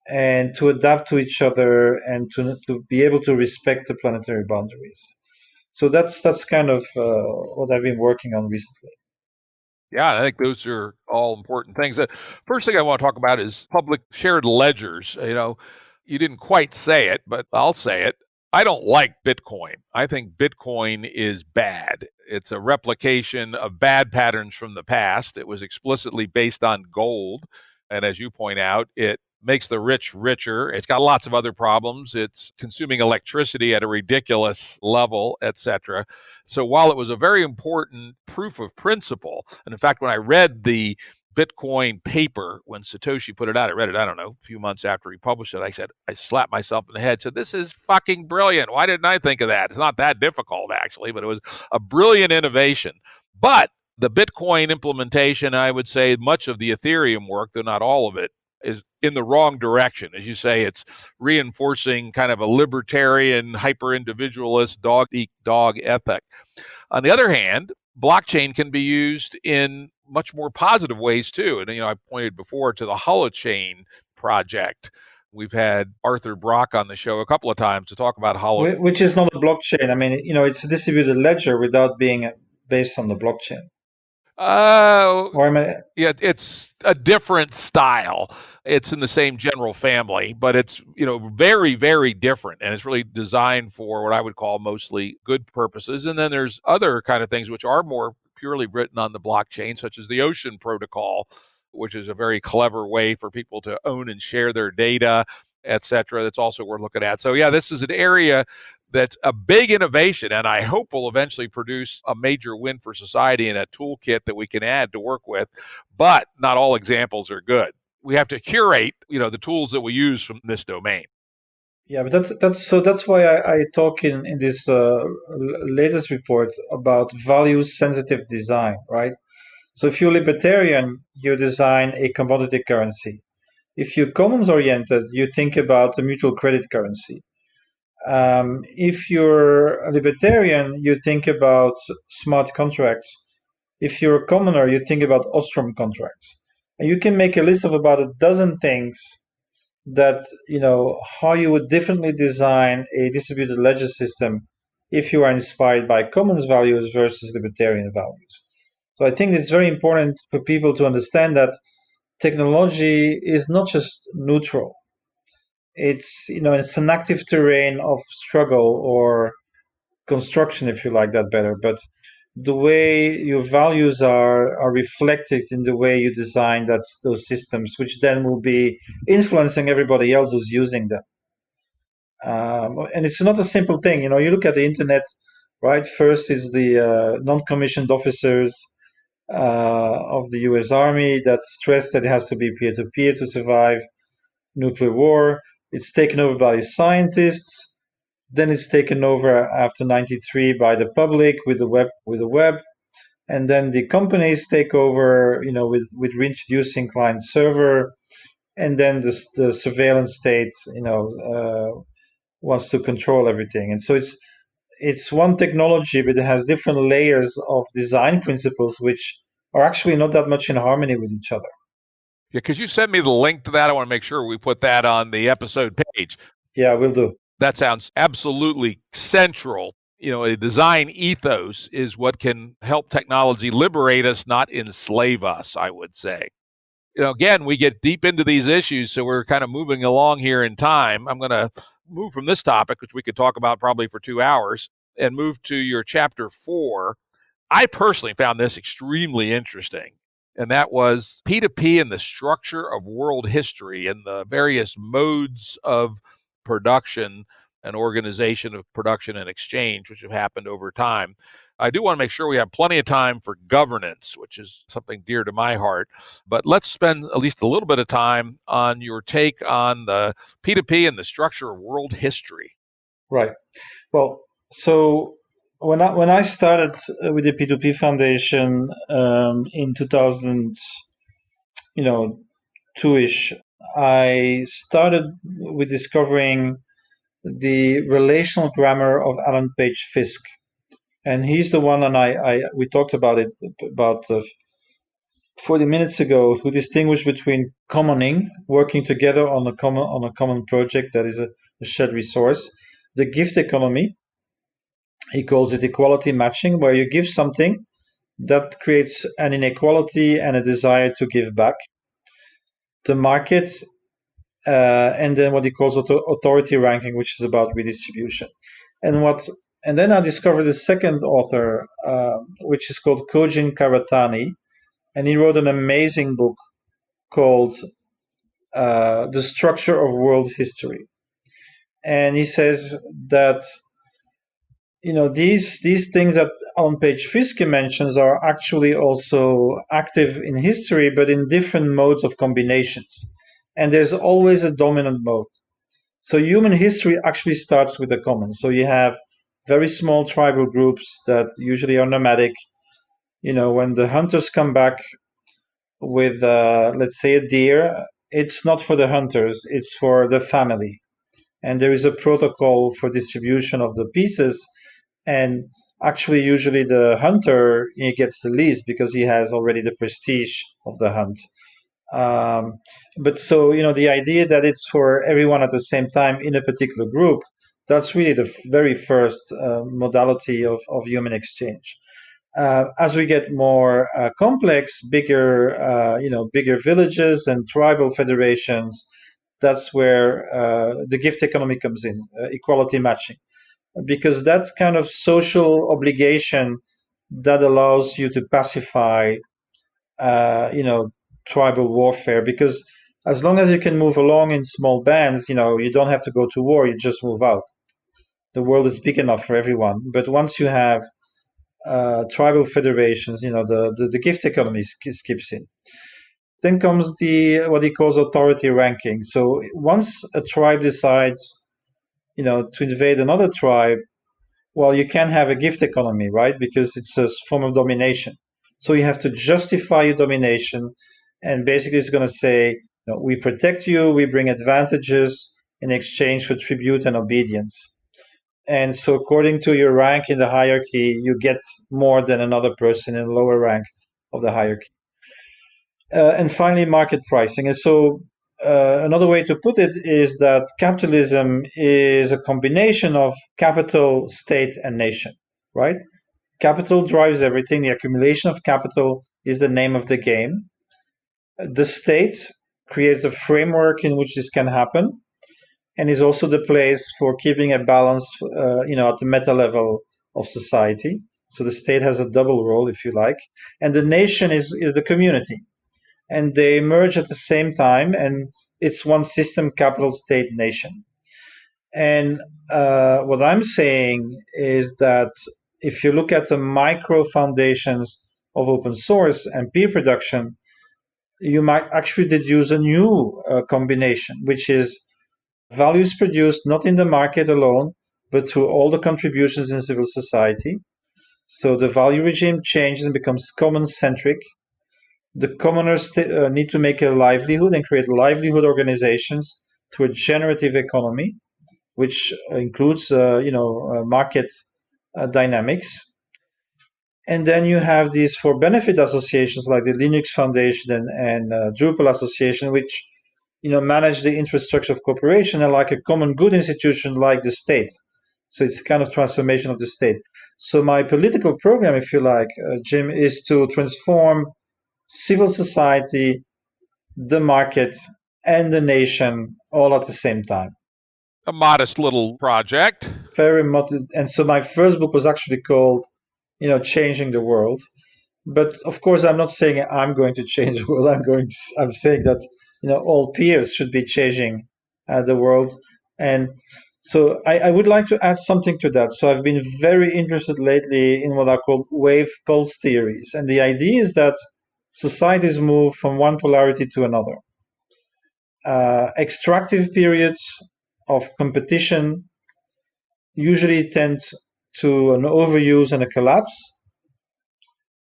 and to adapt to each other and to be able to respect the planetary boundaries. So that's kind of what I've been working on recently. Yeah, I think those are all important things. The first thing I want to talk about is public shared ledgers. You didn't quite say it, but I'll say it. I don't like Bitcoin. I think Bitcoin is bad. It's a replication of bad patterns from the past. It was explicitly based on gold. And as you point out, it makes the rich richer. It's got lots of other problems. It's consuming electricity at a ridiculous level, etc. So while it was a very important proof of principle, and in fact, when I read the Bitcoin paper, when Satoshi put it out, I read it, I don't know, a few months after he published it, I slapped myself in the head, said, this is fucking brilliant. Why didn't I think of that? It's not that difficult, actually, but it was a brilliant innovation. But the Bitcoin implementation, I would say much of the Ethereum work, though not all of it, is in the wrong direction. As you say, it's reinforcing kind of a libertarian, hyper-individualist, dog-eat-dog ethic. On the other hand, blockchain can be used in much more positive ways too. And, I pointed before to the Holochain project. We've had Arthur Brock on the show a couple of times to talk about Holochain. Which is not a blockchain. I mean, it's a distributed ledger without being based on the blockchain. Yeah, it's a different style. It's in the same general family, but it's, very, very different. And it's really designed for what I would call mostly good purposes. And then there's other kind of things which are more purely written on the blockchain, such as the Ocean Protocol, which is a very clever way for people to own and share their data, et cetera. That's also worth looking at. So yeah, this is an area that's a big innovation, and I hope will eventually produce a major win for society and a toolkit that we can add to work with. But not all examples are good. We have to curate, the tools that we use from this domain. Yeah, but that's why I talk in this latest report about value-sensitive design, right? So if you're libertarian, you design a commodity currency. If you're commons-oriented, you think about a mutual credit currency. If you're a libertarian, you think about smart contracts. If you're a commoner, you think about Ostrom contracts. And you can make a list of about a dozen things that, how you would differently design a distributed ledger system if you are inspired by commons values versus libertarian values. So I think it's very important for people to understand that technology is not just neutral. It's an active terrain of struggle or construction, if you like that better. But the way your values are reflected in the way you design those systems, which then will be influencing everybody else who's using them. And it's not a simple thing. You look at the internet, right? First is the non-commissioned officers of the U.S. Army that stress that it has to be peer-to-peer to survive nuclear war. It's taken over by scientists. Then it's taken over after 93 by the public with the web. And then the companies take over, with reintroducing client server. And then the surveillance state, wants to control everything. And so it's one technology, but it has different layers of design principles, which are actually not that much in harmony with each other. Yeah, could you send me the link to that? I want to make sure we put that on the episode page. Yeah, we'll do. That sounds absolutely central. A design ethos is what can help technology liberate us, not enslave us, I would say. Again, we get deep into these issues, so we're kind of moving along here in time. I'm going to move from this topic, which we could talk about probably for 2 hours, and move to your chapter 4. I personally found this extremely interesting. And that was P2P and the structure of world history and the various modes of production and organization of production and exchange, which have happened over time. I do want to make sure we have plenty of time for governance, which is something dear to my heart. But let's spend at least a little bit of time on your take on the P2P and the structure of world history. Right. Well, so when I started with the P2P Foundation in 2000, 2-ish, I started with discovering the relational grammar of Alan Page Fisk, and he's the one, and we talked about it about 40 minutes ago, who distinguished between commoning, working together on a common project that is a shared resource, the gift economy. He calls it equality matching, where you give something that creates an inequality and a desire to give back. The market, and then what he calls authority ranking, which is about redistribution. And then I discovered a second author, which is called Kojin Karatani, and he wrote an amazing book called the structure of world history. And he says that these things that on page Fiske mentions are actually also active in history, but in different modes of combinations. And there's always a dominant mode. So human history actually starts with the common. So you have very small tribal groups that usually are nomadic. When the hunters come back with, let's say, a deer, it's not for the hunters, it's for the family. And there is a protocol for distribution of the pieces. And actually, usually the hunter, he gets the least because he has already the prestige of the hunt. But so, the idea that it's for everyone at the same time in a particular group, that's really the very first modality of human exchange. As we get more complex, bigger villages and tribal federations, that's where the gift economy comes in, equality matching, because that's kind of social obligation that allows you to pacify, tribal warfare. Because as long as you can move along in small bands, you don't have to go to war. You just move out. The world is big enough for everyone. But once you have tribal federations, the gift economy skips in. Then comes what he calls authority ranking. So once a tribe decides, to invade another tribe, well, you can't have a gift economy, right? Because it's a form of domination. So you have to justify your domination, and basically it's going to say, we protect you, we bring advantages in exchange for tribute and obedience. And so according to your rank in the hierarchy, you get more than another person in the lower rank of the hierarchy. And finally, market pricing. And so another way to put it is that capitalism is a combination of capital, state, and nation, right? Capital drives everything. The accumulation of capital is the name of the game. The state creates a framework in which this can happen, and is also the place for keeping a balance, at the meta level of society. So the state has a double role, if you like, and the nation is the community, and they merge at the same time, and it's one system: capital, state, nation. And what I'm saying is that if you look at the micro foundations of open source and peer production, you might actually deduce a new combination, which is values produced not in the market alone, but through all the contributions in civil society. So the value regime changes and becomes common-centric. The commoners need to make a livelihood and create livelihood organizations through a generative economy, which includes, market dynamics. And then you have these for benefit associations like the Linux Foundation and Drupal Association, which manage the infrastructure of cooperation, and like a common good institution like the state. So it's kind of transformation of the state. So my political program, if you like, Jim, is to transform civil society, the market, and the nation all at the same time. A modest little project. Very modest. And so my first book was actually called, Changing the World. But of course, I'm not saying I'm going to change the world. I'm saying that all peers should be changing the world. And so I would like to add something to that. So I've been very interested lately in what are called wave pulse theories, and the idea is that societies move from one polarity to another. Extractive periods of competition usually tend to an overuse and a collapse,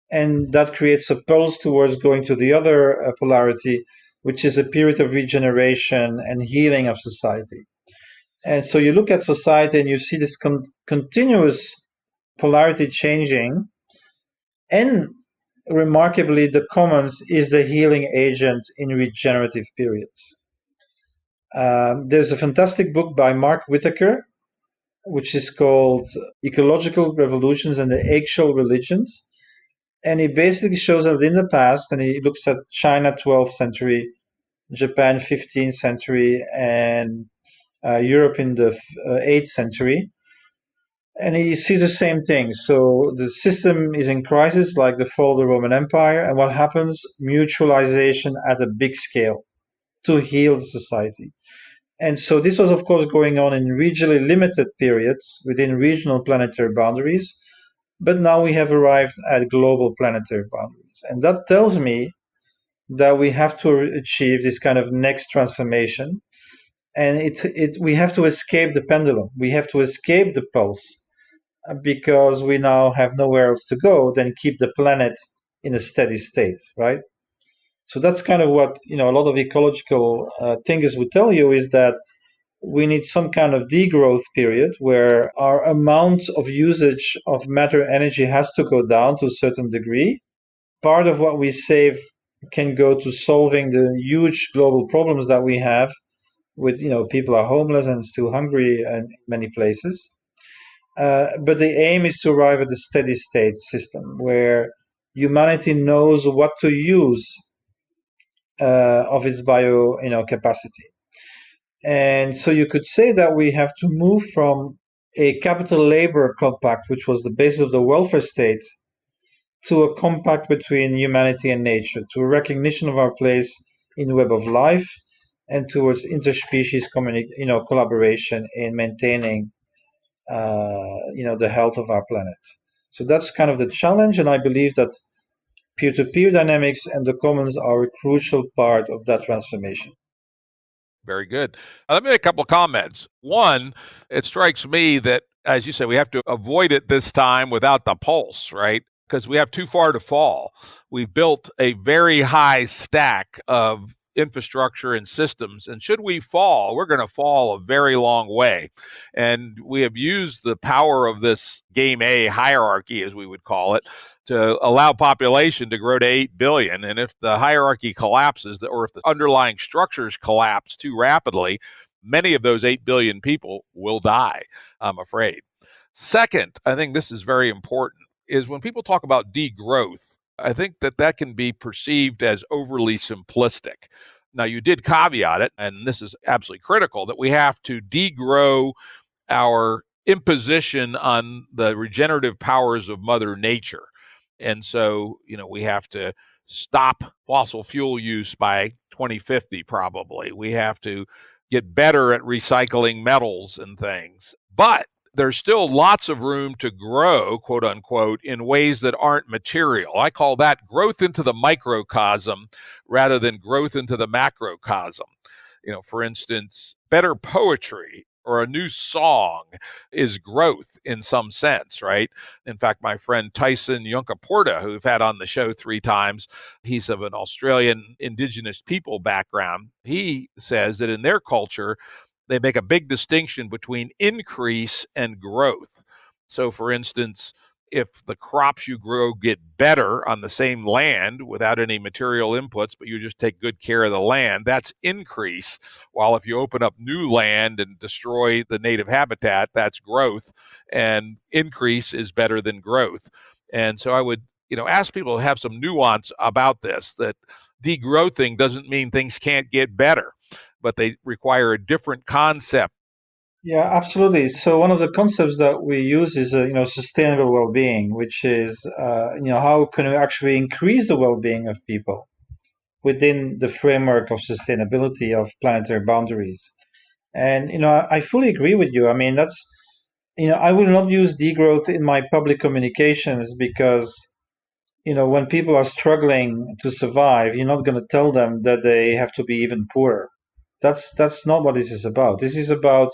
and that creates a pulse towards going to the other polarity, which is a period of regeneration and healing of society. And so you look at society and you see this continuous polarity changing, and remarkably, the commons is the healing agent in regenerative periods. There's a fantastic book by Mark Whitaker, which is called Ecological Revolutions and the Eggshell Religions. And he basically shows that in the past, and he looks at China 12th century, Japan 15th century, and Europe in the 8th century. And he sees the same thing. So the system is in crisis, like the fall of the Roman Empire. And what happens? Mutualization at a big scale. to heal society. And so this was, of course, going on in regionally limited periods within regional planetary boundaries. But now we have arrived at global planetary boundaries. And that tells me that we have to achieve this kind of next transformation. And we have to escape the pendulum. We have to escape the pulse because we now have nowhere else to go than keep the planet in a steady state, right? So that's kind of what a lot of ecological thinkers would tell you, is that we need some kind of degrowth period where our amount of usage of matter energy has to go down to a certain degree. Part of what we save can go to solving the huge global problems that we have with, people are homeless and still hungry in many places. But the aim is to arrive at a steady state system where humanity knows what to use of its bio capacity. And so you could say that we have to move from a capital labor compact, which was the basis of the welfare state, to a compact between humanity and nature, to a recognition of our place in the web of life, and towards interspecies collaboration in maintaining the health of our planet. So that's kind of the challenge, and I believe that peer-to-peer dynamics and the commons are a crucial part of that transformation. Very good. Let me make a couple of comments. One, it strikes me that, as you said, we have to avoid it this time without the pulse, right? Because we have too far to fall. We've built a very high stack of infrastructure and systems. And should we fall, we're going to fall a very long way. And we have used the power of this game A hierarchy, as we would call it, to allow population to grow to 8 billion. And if the hierarchy collapses, or if the underlying structures collapse too rapidly, many of those 8 billion people will die, I'm afraid. Second, I think this is very important, is when people talk about degrowth, I think that can be perceived as overly simplistic. Now, you did caveat it, and this is absolutely critical, that we have to degrow our imposition on the regenerative powers of Mother Nature. And so, we have to stop fossil fuel use by 2050, probably. We have to get better at recycling metals and things. But there's still lots of room to grow, quote unquote, in ways that aren't material. I call that growth into the microcosm rather than growth into the macrocosm. For instance, better poetry or a new song is growth in some sense, right? In fact, my friend Tyson Yunkaporta, who we've had on the show 3 times, he's of an Australian indigenous people background. He says that in their culture, they make a big distinction between increase and growth. So, for instance, if the crops you grow get better on the same land without any material inputs, but you just take good care of the land, that's increase. While if you open up new land and destroy the native habitat, that's growth. And increase is better than growth. And so I would ask people to have some nuance about this, that degrowthing doesn't mean things can't get better, but they require a different concept. Yeah, absolutely. So one of the concepts that we use is, sustainable well-being, which is, how can we actually increase the well-being of people within the framework of sustainability of planetary boundaries. And, I fully agree with you. I mean, I will not use degrowth in my public communications because, when people are struggling to survive, you're not going to tell them that they have to be even poorer. That's not what this is about. This is about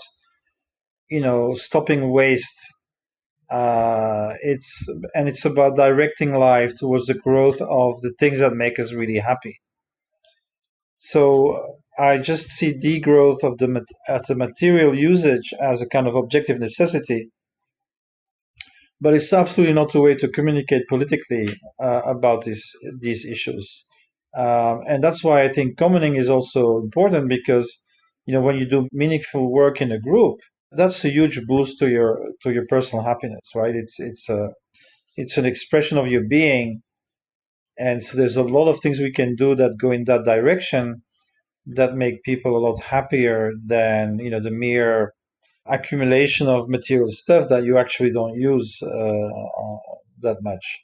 stopping waste. It's about directing life towards the growth of the things that make us really happy. So I just see degrowth of the material usage as a kind of objective necessity, but it's absolutely not the way to communicate politically about these issues. And that's why I think commoning is also important, because when you do meaningful work in a group, that's a huge boost to your personal happiness, right? It's an expression of your being, and so there's a lot of things we can do that go in that direction that make people a lot happier than the mere accumulation of material stuff that you actually don't use that much.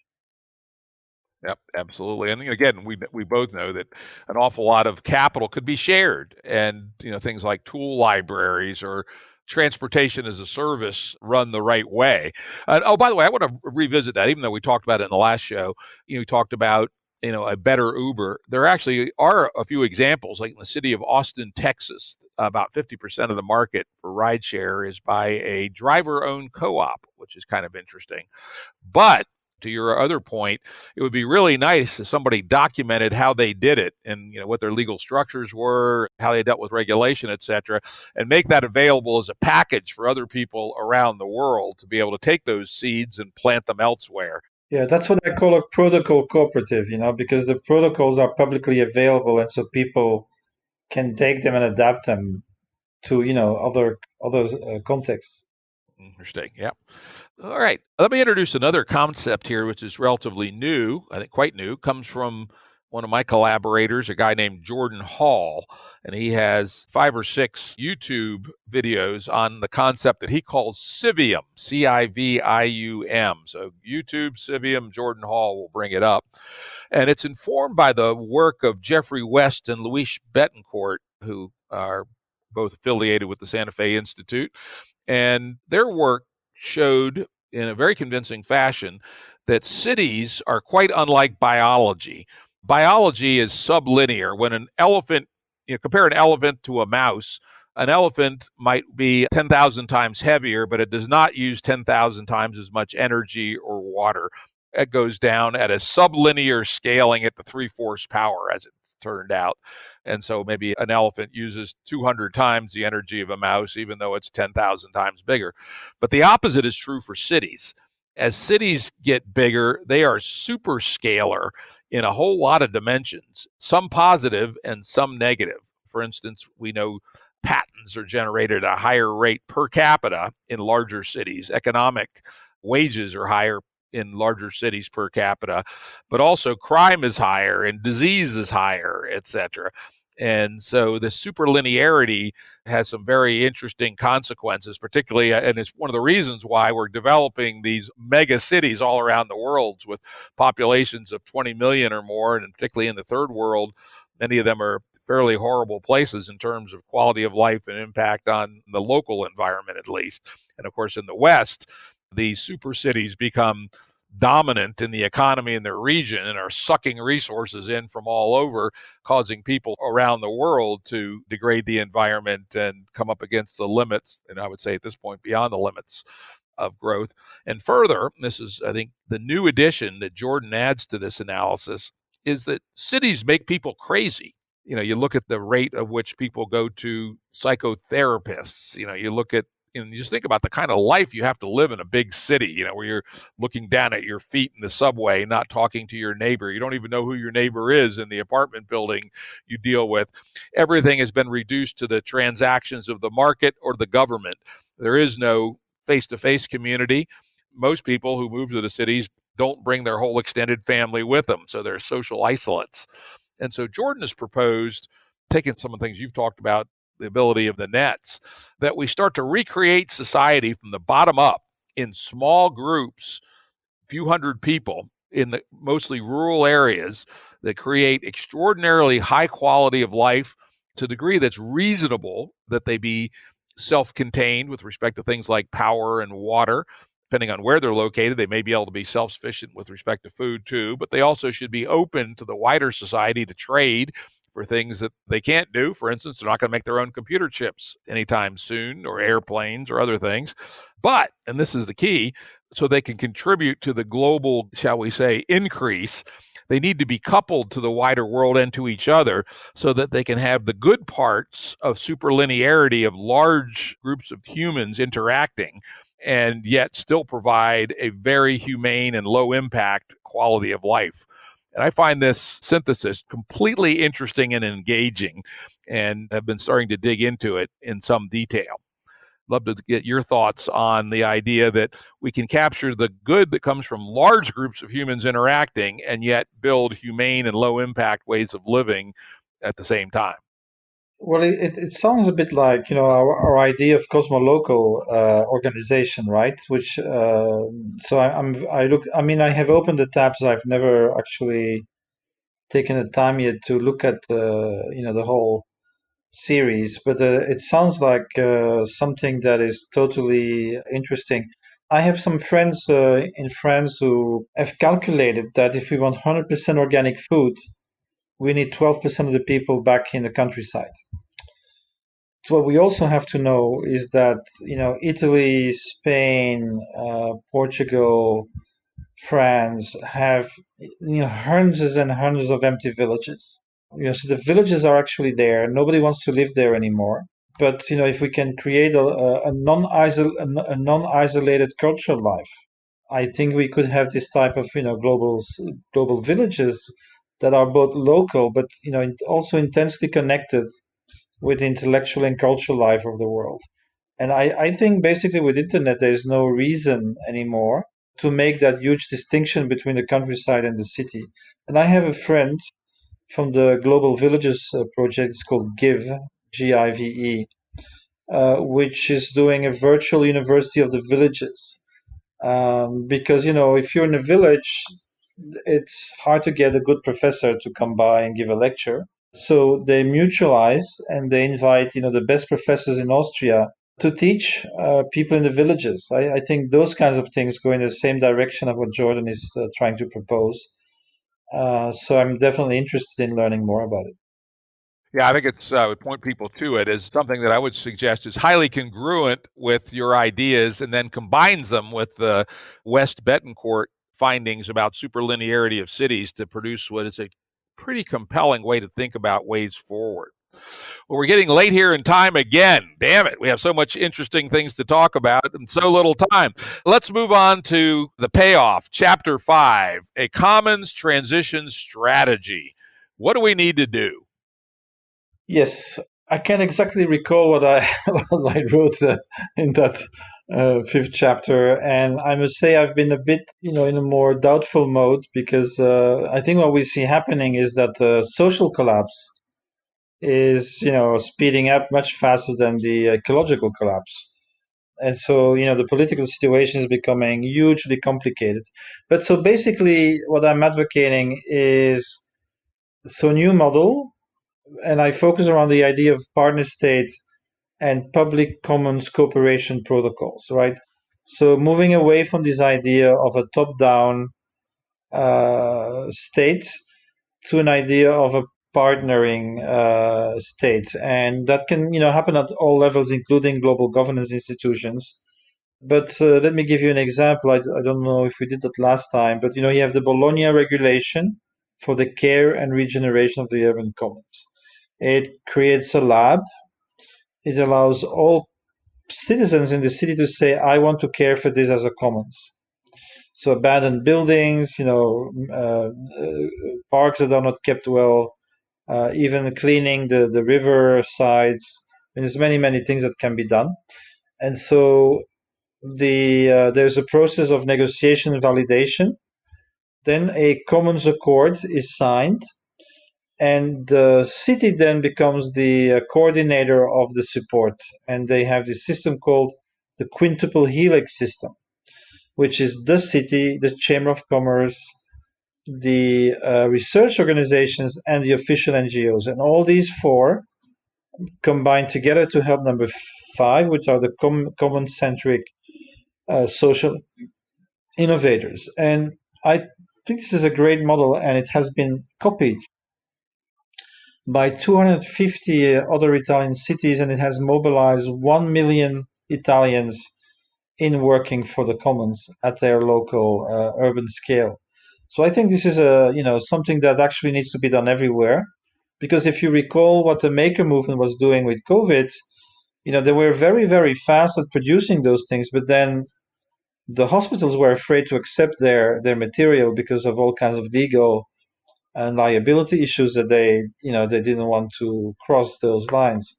Yep, absolutely. And again, we both know that an awful lot of capital could be shared, and things like tool libraries or transportation as a service run the right way. Oh, by the way, I want to revisit that, even though we talked about it in the last show. We talked about a better Uber. There actually are a few examples, like in the city of Austin, Texas. About 50% of the market for rideshare is by a driver-owned co-op, which is kind of interesting. But to your other point, it would be really nice if somebody documented how they did it and what their legal structures were, how they dealt with regulation, et cetera, and make that available as a package for other people around the world to be able to take those seeds and plant them elsewhere. Yeah, that's what I call a protocol cooperative, because the protocols are publicly available, and so people can take them and adapt them to, other contexts. Interesting. Yeah. All right. Let me introduce another concept here, which is relatively new. I think quite new. Comes from one of my collaborators, a guy named Jordan Hall, and he has 5 or 6 YouTube videos on the concept that he calls civium, Civium. So YouTube, civium, Jordan Hall will bring it up. And it's informed by the work of Jeffrey West and Luis Betancourt, who are both affiliated with the Santa Fe Institute. And their work showed in a very convincing fashion that cities are quite unlike biology. Biology is sublinear. When an elephant, compare an elephant to a mouse, an elephant might be 10,000 times heavier, but it does not use 10,000 times as much energy or water. It goes down at a sublinear scaling at the 3/4 power, as it turned out. And so maybe an elephant uses 200 times the energy of a mouse, even though it's 10,000 times bigger. But the opposite is true for cities. As cities get bigger, they are super scalar in a whole lot of dimensions, some positive and some negative. For instance, we know patents are generated at a higher rate per capita in larger cities. Economic wages are higher in larger cities per capita, but also crime is higher and disease is higher, et cetera. And so the superlinearity has some very interesting consequences, particularly, and it's one of the reasons why we're developing these mega cities all around the world with populations of 20 million or more, and particularly in the third world, many of them are fairly horrible places in terms of quality of life and impact on the local environment, at least. And of course, in the West, these super cities become dominant in the economy in their region and are sucking resources in from all over, causing people around the world to degrade the environment and come up against the limits, and I would say at this point beyond the limits of growth. And further, this is, I think, the new addition that Jordan adds to this analysis, is that cities make people crazy. You look at the rate at which people go to psychotherapists. You look at, you just think about the kind of life you have to live in a big city, where you're looking down at your feet in the subway, not talking to your neighbor. You don't even know who your neighbor is in the apartment building you deal with. Everything has been reduced to the transactions of the market or the government. There is no face-to-face community. Most people who move to the cities don't bring their whole extended family with them, so they're social isolates. And so Jordan has proposed, taking some of the things you've talked about, the ability of the nets, that we start to recreate society from the bottom up in small groups, few hundred people in the mostly rural areas, that create extraordinarily high quality of life to a degree that's reasonable, that they be self-contained with respect to things like power and water. Depending on where they're located, they may be able to be self-sufficient with respect to food too, but they also should be open to the wider society to trade for things that they can't do. For instance, they're not going to make their own computer chips anytime soon, or airplanes or other things. But, and this is the key, so they can contribute to the global, shall we say, increase, they need to be coupled to the wider world and to each other, so that they can have the good parts of superlinearity of large groups of humans interacting, and yet still provide a very humane and low impact quality of life. And I find this synthesis completely interesting and engaging, and have been starting to dig into it in some detail. Love to get your thoughts on the idea that we can capture the good that comes from large groups of humans interacting and yet build humane and low impact ways of living at the same time. Well, it sounds a bit like, our idea of cosmolocal organization, right? Which so I look. I mean, I have opened the tabs. I've never actually taken the time yet to look at the whole series, but it sounds like something that is totally interesting. I have some friends in France who have calculated that if we want 100% organic food, we need 12% of the people back in the countryside. So what we also have to know is that, Italy, Spain, Portugal, France have, hundreds and hundreds of empty villages. So the villages are actually there. Nobody wants to live there anymore. But if we can create a non-isolated cultural life, I think we could have this type of global villages that are both local, but also intensely connected with the intellectual and cultural life of the world. And I think basically with internet, there's no reason anymore to make that huge distinction between the countryside and the city. And I have a friend from the Global Villages project. It's called GIVE, which is doing a virtual university of the villages. Because, if you're in a village, it's hard to get a good professor to come by and give a lecture. So they mutualize and they invite, the best professors in Austria to teach people in the villages. I think those kinds of things go in the same direction of what Jordan is trying to propose. So I'm definitely interested in learning more about it. Yeah, I think it's would point people to it as something that I would suggest is highly congruent with your ideas, and then combines them with the West Betancourt findings about superlinearity of cities to produce what is a pretty compelling way to think about ways forward. Well, we're getting late here in time again. Damn it. We have so much interesting things to talk about and so little time. Let's move on to the payoff. Chapter 5, a commons transition strategy. What do we need to do? Yes, I can't exactly recall what I what I wrote in that fifth chapter, and I must say I've been a bit, in a more doubtful mode because I think what we see happening is that social collapse is, speeding up much faster than the ecological collapse. And so, the political situation is becoming hugely complicated. But so basically, what I'm advocating is so new model, and I focus around the idea of partner state and public commons cooperation protocols, right? So moving away from this idea of a top-down state to an idea of a partnering state, and that can happen at all levels, including global governance institutions. But let me give you an example. I don't know if we did that last time, but you have the Bologna regulation for the care and regeneration of the urban commons. It creates a lab. It allows all citizens in the city to say, I want to care for this as a commons. So abandoned buildings, parks that are not kept well, even cleaning the river sides. I mean, there's many things that can be done. And so there's a process of negotiation and validation. Then a commons accord is signed, and the city then becomes the coordinator of the support. And they have this system called the quintuple helix system, which is the city, the Chamber of Commerce, the research organizations, and the official NGOs. And all these four combine together to help number 5, which are the common-centric social innovators. And I think this is a great model, and it has been copied by 250 other Italian cities, and it has mobilized 1 million Italians in working for the commons at their local urban scale. So I think this is something that actually needs to be done everywhere, because if you recall what the maker movement was doing with COVID, they were very fast at producing those things, but then the hospitals were afraid to accept their material because of all kinds of legal and liability issues that they didn't want to cross those lines.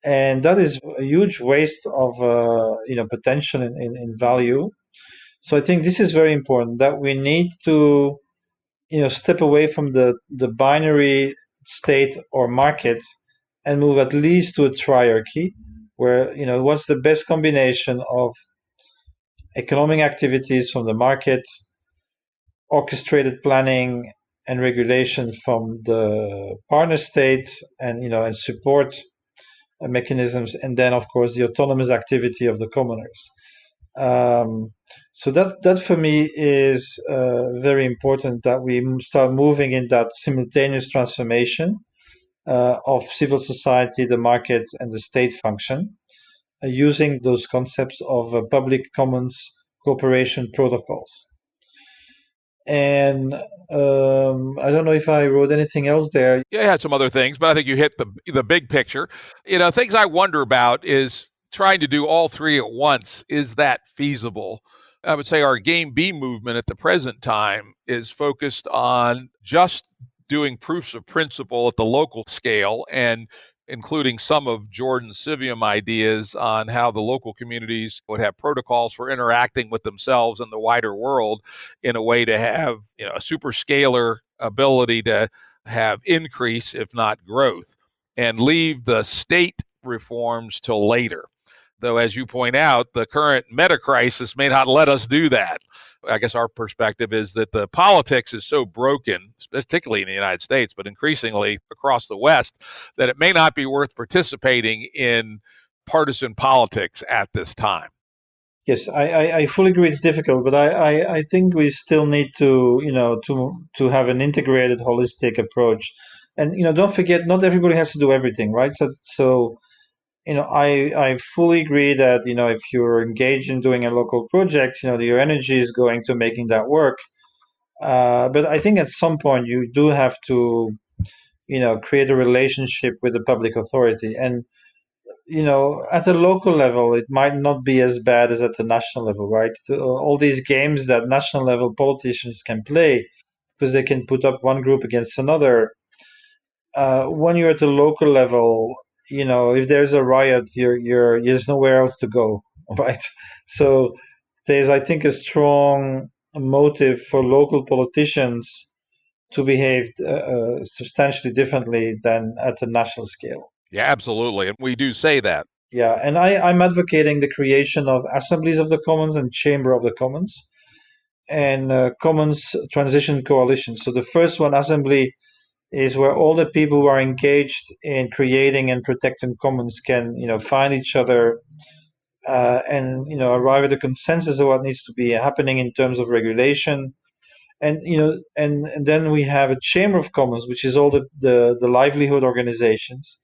And that is a huge waste of potential in value. So I think this is very important, that we need to step away from the binary state or market and move at least to a triarchy, where what's the best combination of economic activities from the market, orchestrated planning and regulation from the partner state, and support mechanisms, and then of course the autonomous activity of the commoners. So that for me is very important, that we start moving in that simultaneous transformation of civil society, the market, and the state function, using those concepts of public commons cooperation protocols. And I don't know if I wrote anything else there. Yeah, I had some other things, but I think you hit the big picture. Things I wonder about is trying to do all three at once. Is that feasible? I would say our Game B movement at the present time is focused on just doing proofs of principle at the local scale, and including some of Jordan's Civium ideas on how the local communities would have protocols for interacting with themselves and the wider world in a way to have a super scalar ability to have increase, if not growth, and leave the state reforms till later. Though, as you point out, the current meta crisis may not let us do that. I guess our perspective is that the politics is so broken, particularly in the United States, but increasingly across the West, that it may not be worth participating in partisan politics at this time. Yes, I fully agree it's difficult, but I think we still need to have an integrated, holistic approach. And don't forget, not everybody has to do everything, right? So I fully agree that if you're engaged in doing a local project, your energy is going to making that work. But I think at some point you do have to create a relationship with the public authority, and at a local level, it might not be as bad as at the national level, right? All these games that national level politicians can play because they can put up one group against another. When you're at the local level, if there's a riot, there's nowhere else to go, right? So there's, I think, a strong motive for local politicians to behave substantially differently than at the national scale. Yeah, absolutely. And we do say that. Yeah, and I'm advocating the creation of assemblies of the commons and chamber of the commons, and commons transition coalition. So the first one, assembly, is where all the people who are engaged in creating and protecting commons can find each other, and arrive at a consensus of what needs to be happening in terms of regulation. And and then we have a chamber of commons, which is all the livelihood organizations.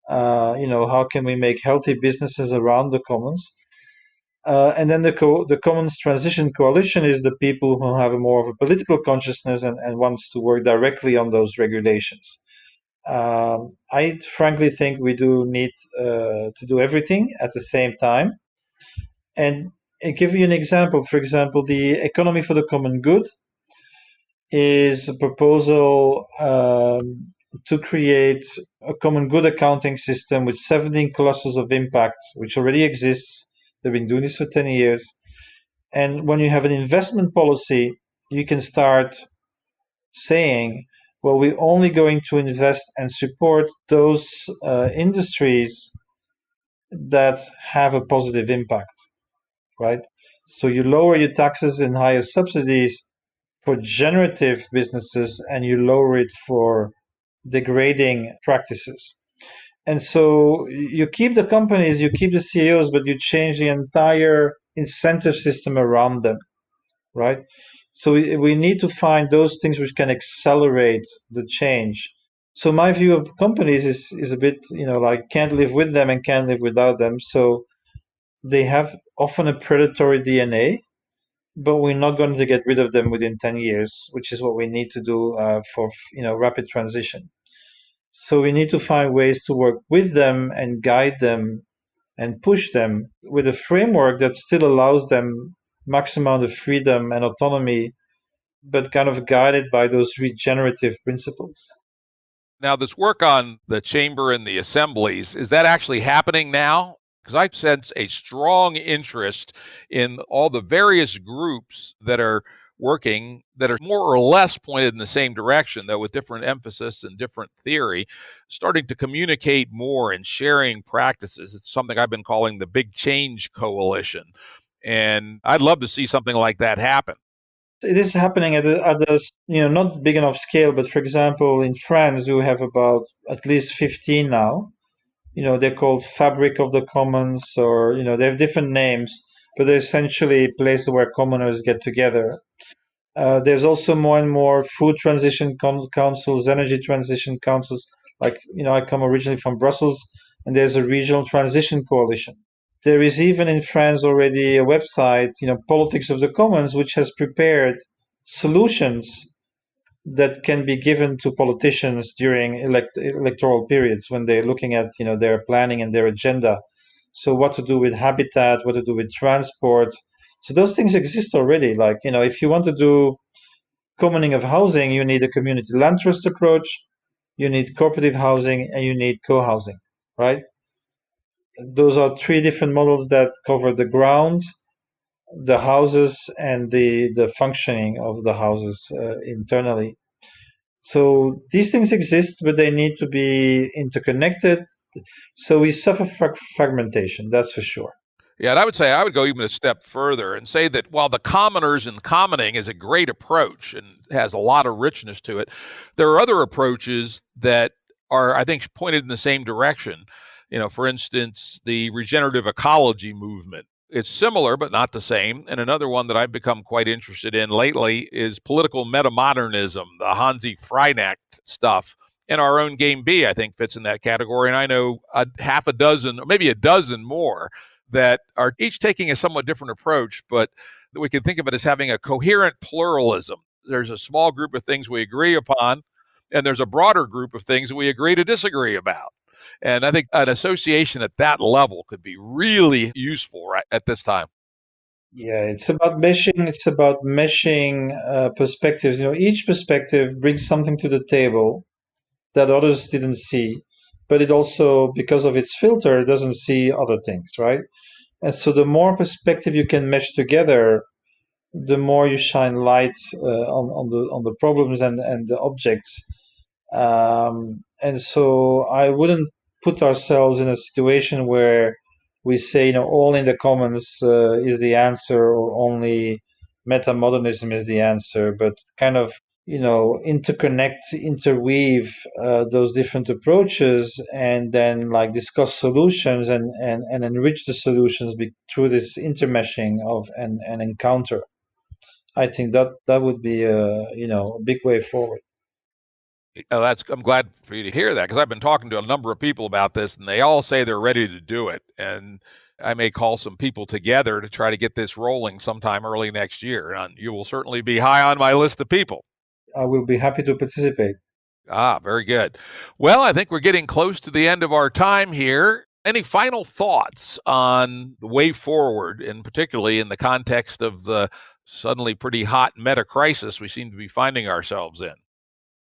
How can we make healthy businesses around the commons? And then the Commons Transition Coalition is the people who have a more of a political consciousness and wants to work directly on those regulations. I frankly think we do need to do everything at the same time. And I give you an example. For example, the Economy for the Common Good is a proposal to create a common good accounting system with 17 clusters of impact, which already exists. They've been doing this for 10 years. And when you have an investment policy, you can start saying, well, we're only going to invest and support those industries that have a positive impact, right? So you lower your taxes and higher subsidies for generative businesses, and you lower it for degrading practices. And so you keep the companies, you keep the CEOs, but you change the entire incentive system around them, right? So we need to find those things which can accelerate the change. So my view of companies is a bit, like can't live with them and can't live without them. So they have often a predatory DNA, but we're not going to get rid of them within 10 years, which is what we need to do for rapid transition. So we need to find ways to work with them and guide them and push them with a framework that still allows them maximum amount of freedom and autonomy, but kind of guided by those regenerative principles. Now, this work on the chamber and the assemblies, is that actually happening now? Because I sense a strong interest in all the various groups that are working that are more or less pointed in the same direction, though with different emphasis and different theory, starting to communicate more and sharing practices. It's something I've been calling the Big Change Coalition. And I'd love to see something like that happen. It is happening at a not big enough scale, but for example, in France, we have about at least 15 now. They're called Fabric of the Commons, or they have different names, but they're essentially places where commoners get together. There's also more and more food transition councils, energy transition councils. Like, I come originally from Brussels, and there's a regional transition coalition. There is even in France already a website, Politics of the Commons, which has prepared solutions that can be given to politicians during electoral periods when they're looking at, their planning and their agenda. So what to do with habitat, what to do with transport. So those things exist already. Like, if you want to do commoning of housing, you need a community land trust approach, you need cooperative housing, and you need co-housing, right? Those are three different models that cover the ground, the houses, and the functioning of the houses internally. So these things exist, but they need to be interconnected. So we suffer fragmentation, that's for sure. Yeah, and I would say I would go even a step further and say that while the commoners and commoning is a great approach and has a lot of richness to it, there are other approaches that are, I think, pointed in the same direction. For instance, the regenerative ecology movement. It's similar, but not the same. And another one that I've become quite interested in lately is political metamodernism, the Hansi Freinacht stuff. And our own Game B, I think, fits in that category. And I know half a dozen, or maybe a dozen more that are each taking a somewhat different approach, but we can think of it as having a coherent pluralism. There's a small group of things we agree upon, and there's a broader group of things that we agree to disagree about. And I think an association at that level could be really useful right at this time. Yeah, it's about meshing. It's about meshing perspectives. Each perspective brings something to the table that others didn't see, but it also, because of its filter, doesn't see other things, right? And so the more perspective you can mesh together, the more you shine light on the problems and the objects. And so I wouldn't put ourselves in a situation where we say, all in the commons is the answer, or only meta-modernism is the answer, but kind of, interconnect, interweave those different approaches, and then like discuss solutions and enrich the solutions through this intermeshing of an encounter. I think that would be a big way forward. I'm glad for you to hear that, because I've been talking to a number of people about this, and they all say they're ready to do it. And I may call some people together to try to get this rolling sometime early next year. And you will certainly be high on my list of people. I will be happy to participate. Very good. Well, I think we're getting close to the end of our time here. Any final thoughts on the way forward, and particularly in the context of the suddenly pretty hot meta crisis we seem to be finding ourselves in?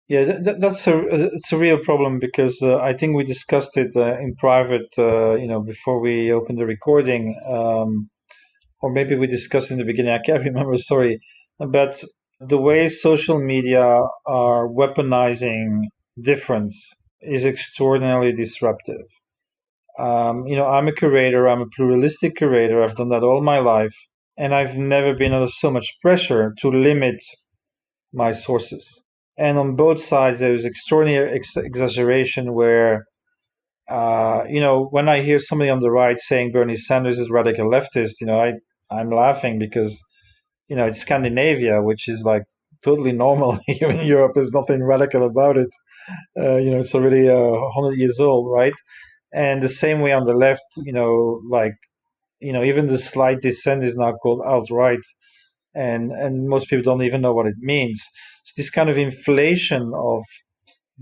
Yeah, it's a real problem, because I think we discussed it in private, before we opened the recording, or maybe we discussed in the beginning. I can't remember. Sorry, but the way social media are weaponizing difference is extraordinarily disruptive. I'm a curator. I'm a pluralistic curator. I've done that all my life, and I've never been under so much pressure to limit my sources. And on both sides, there is extraordinary exaggeration where, when I hear somebody on the right saying Bernie Sanders is radical leftist, I'm laughing, because, it's Scandinavia, which is like totally normal. Here in Europe, there's nothing radical about it. It's already 100 years old, right? And the same way on the left, even the slight dissent is now called alt-right, and most people don't even know what it means. So this kind of inflation of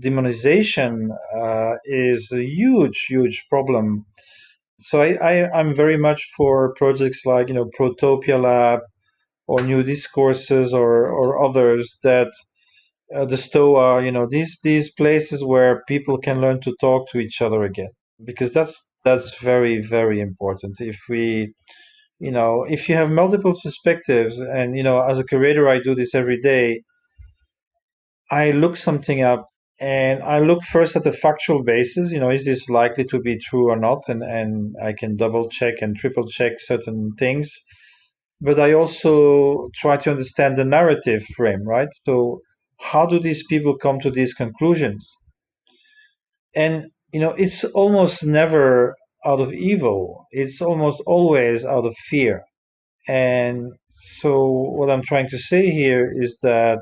demonization is a huge problem. So I'm very much for projects like Protopia Lab, or New Discourses, or others, that the Stoa, these places where people can learn to talk to each other again, because that's very important. If we If you have multiple perspectives, and as a curator, I do this every day. I look something up, and I look first at the factual basis. Is this likely to be true or not? And I can double check and triple check certain things. But I also try to understand the narrative frame, right? So how do these people come to these conclusions? And it's almost never out of evil. It's almost always out of fear. And so what I'm trying to say here is that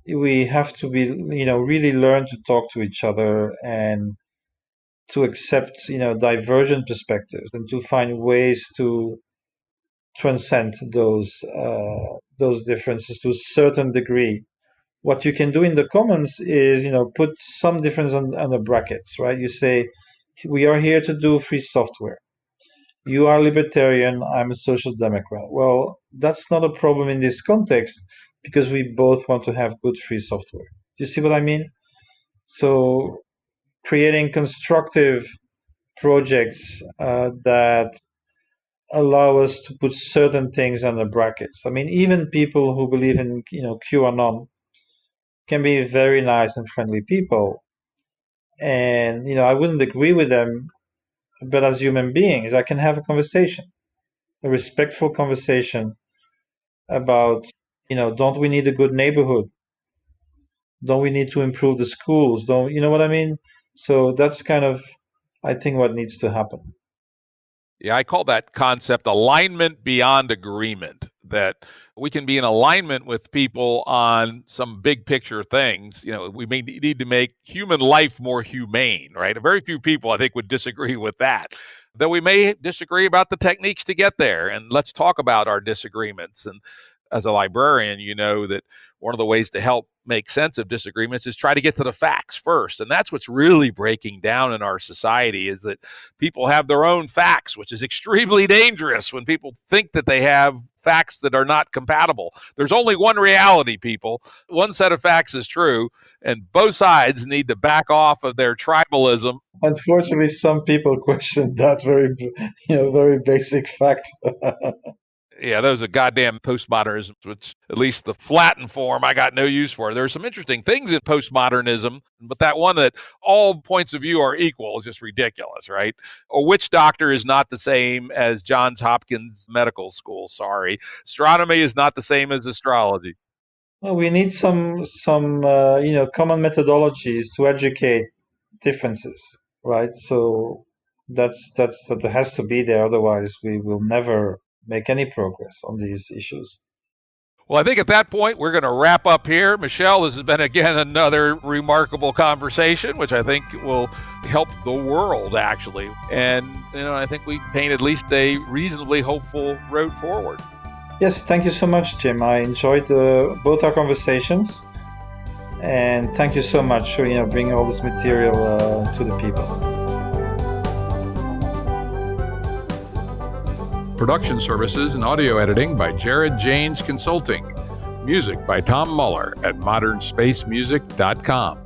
we have to be, really learn to talk to each other and to accept, divergent perspectives and to find ways to transcend those differences to a certain degree. What you can do in the comments is, put some difference on the brackets, right? You say, we are here to do free software. You are libertarian, I'm a social democrat. Well, that's not a problem in this context because we both want to have good free software. Do you see what I mean? So creating constructive projects that allow us to put certain things on the brackets. I mean, even people who believe in QAnon can be very nice and friendly people, and I wouldn't agree with them, but as human beings, I can have a conversation, a respectful conversation about, don't we need a good neighborhood? Don't we need to improve the schools? Don't you know what I mean? So that's kind of, I think, what needs to happen. Yeah, I call that concept alignment beyond agreement, that we can be in alignment with people on some big picture things. We may need to make human life more humane, right? Very few people, I think, would disagree with that. Though we may disagree about the techniques to get there, and let's talk about our disagreements. And as a librarian, you know that one of the ways to help make sense of disagreements is try to get to the facts first. And that's what's really breaking down in our society, is that people have their own facts, which is extremely dangerous when people think that they have facts that are not compatible. There's only one reality, people. One set of facts is true, and both sides need to back off of their tribalism. Unfortunately, some people question that very basic fact. Yeah, those are goddamn postmodernism, which at least the flattened form I got no use for. There are some interesting things in postmodernism, but that one that all points of view are equal is just ridiculous, right? A witch doctor is not the same as Johns Hopkins Medical School. Sorry. Astronomy is not the same as astrology. Well, we need some common methodologies to educate differences, right? So that has to be there. Otherwise, we will never make any progress on these issues. Well, I think at that point, we're going to wrap up here. Michel, this has been, again, another remarkable conversation, which I think will help the world, actually. And, I think we paint at least a reasonably hopeful road forward. Yes, thank you so much, Jim. I enjoyed both our conversations. And thank you so much for, bringing all this material to the people. Production services and audio editing by Jared Janes Consulting. Music by Tom Muller at modernspacemusic.com.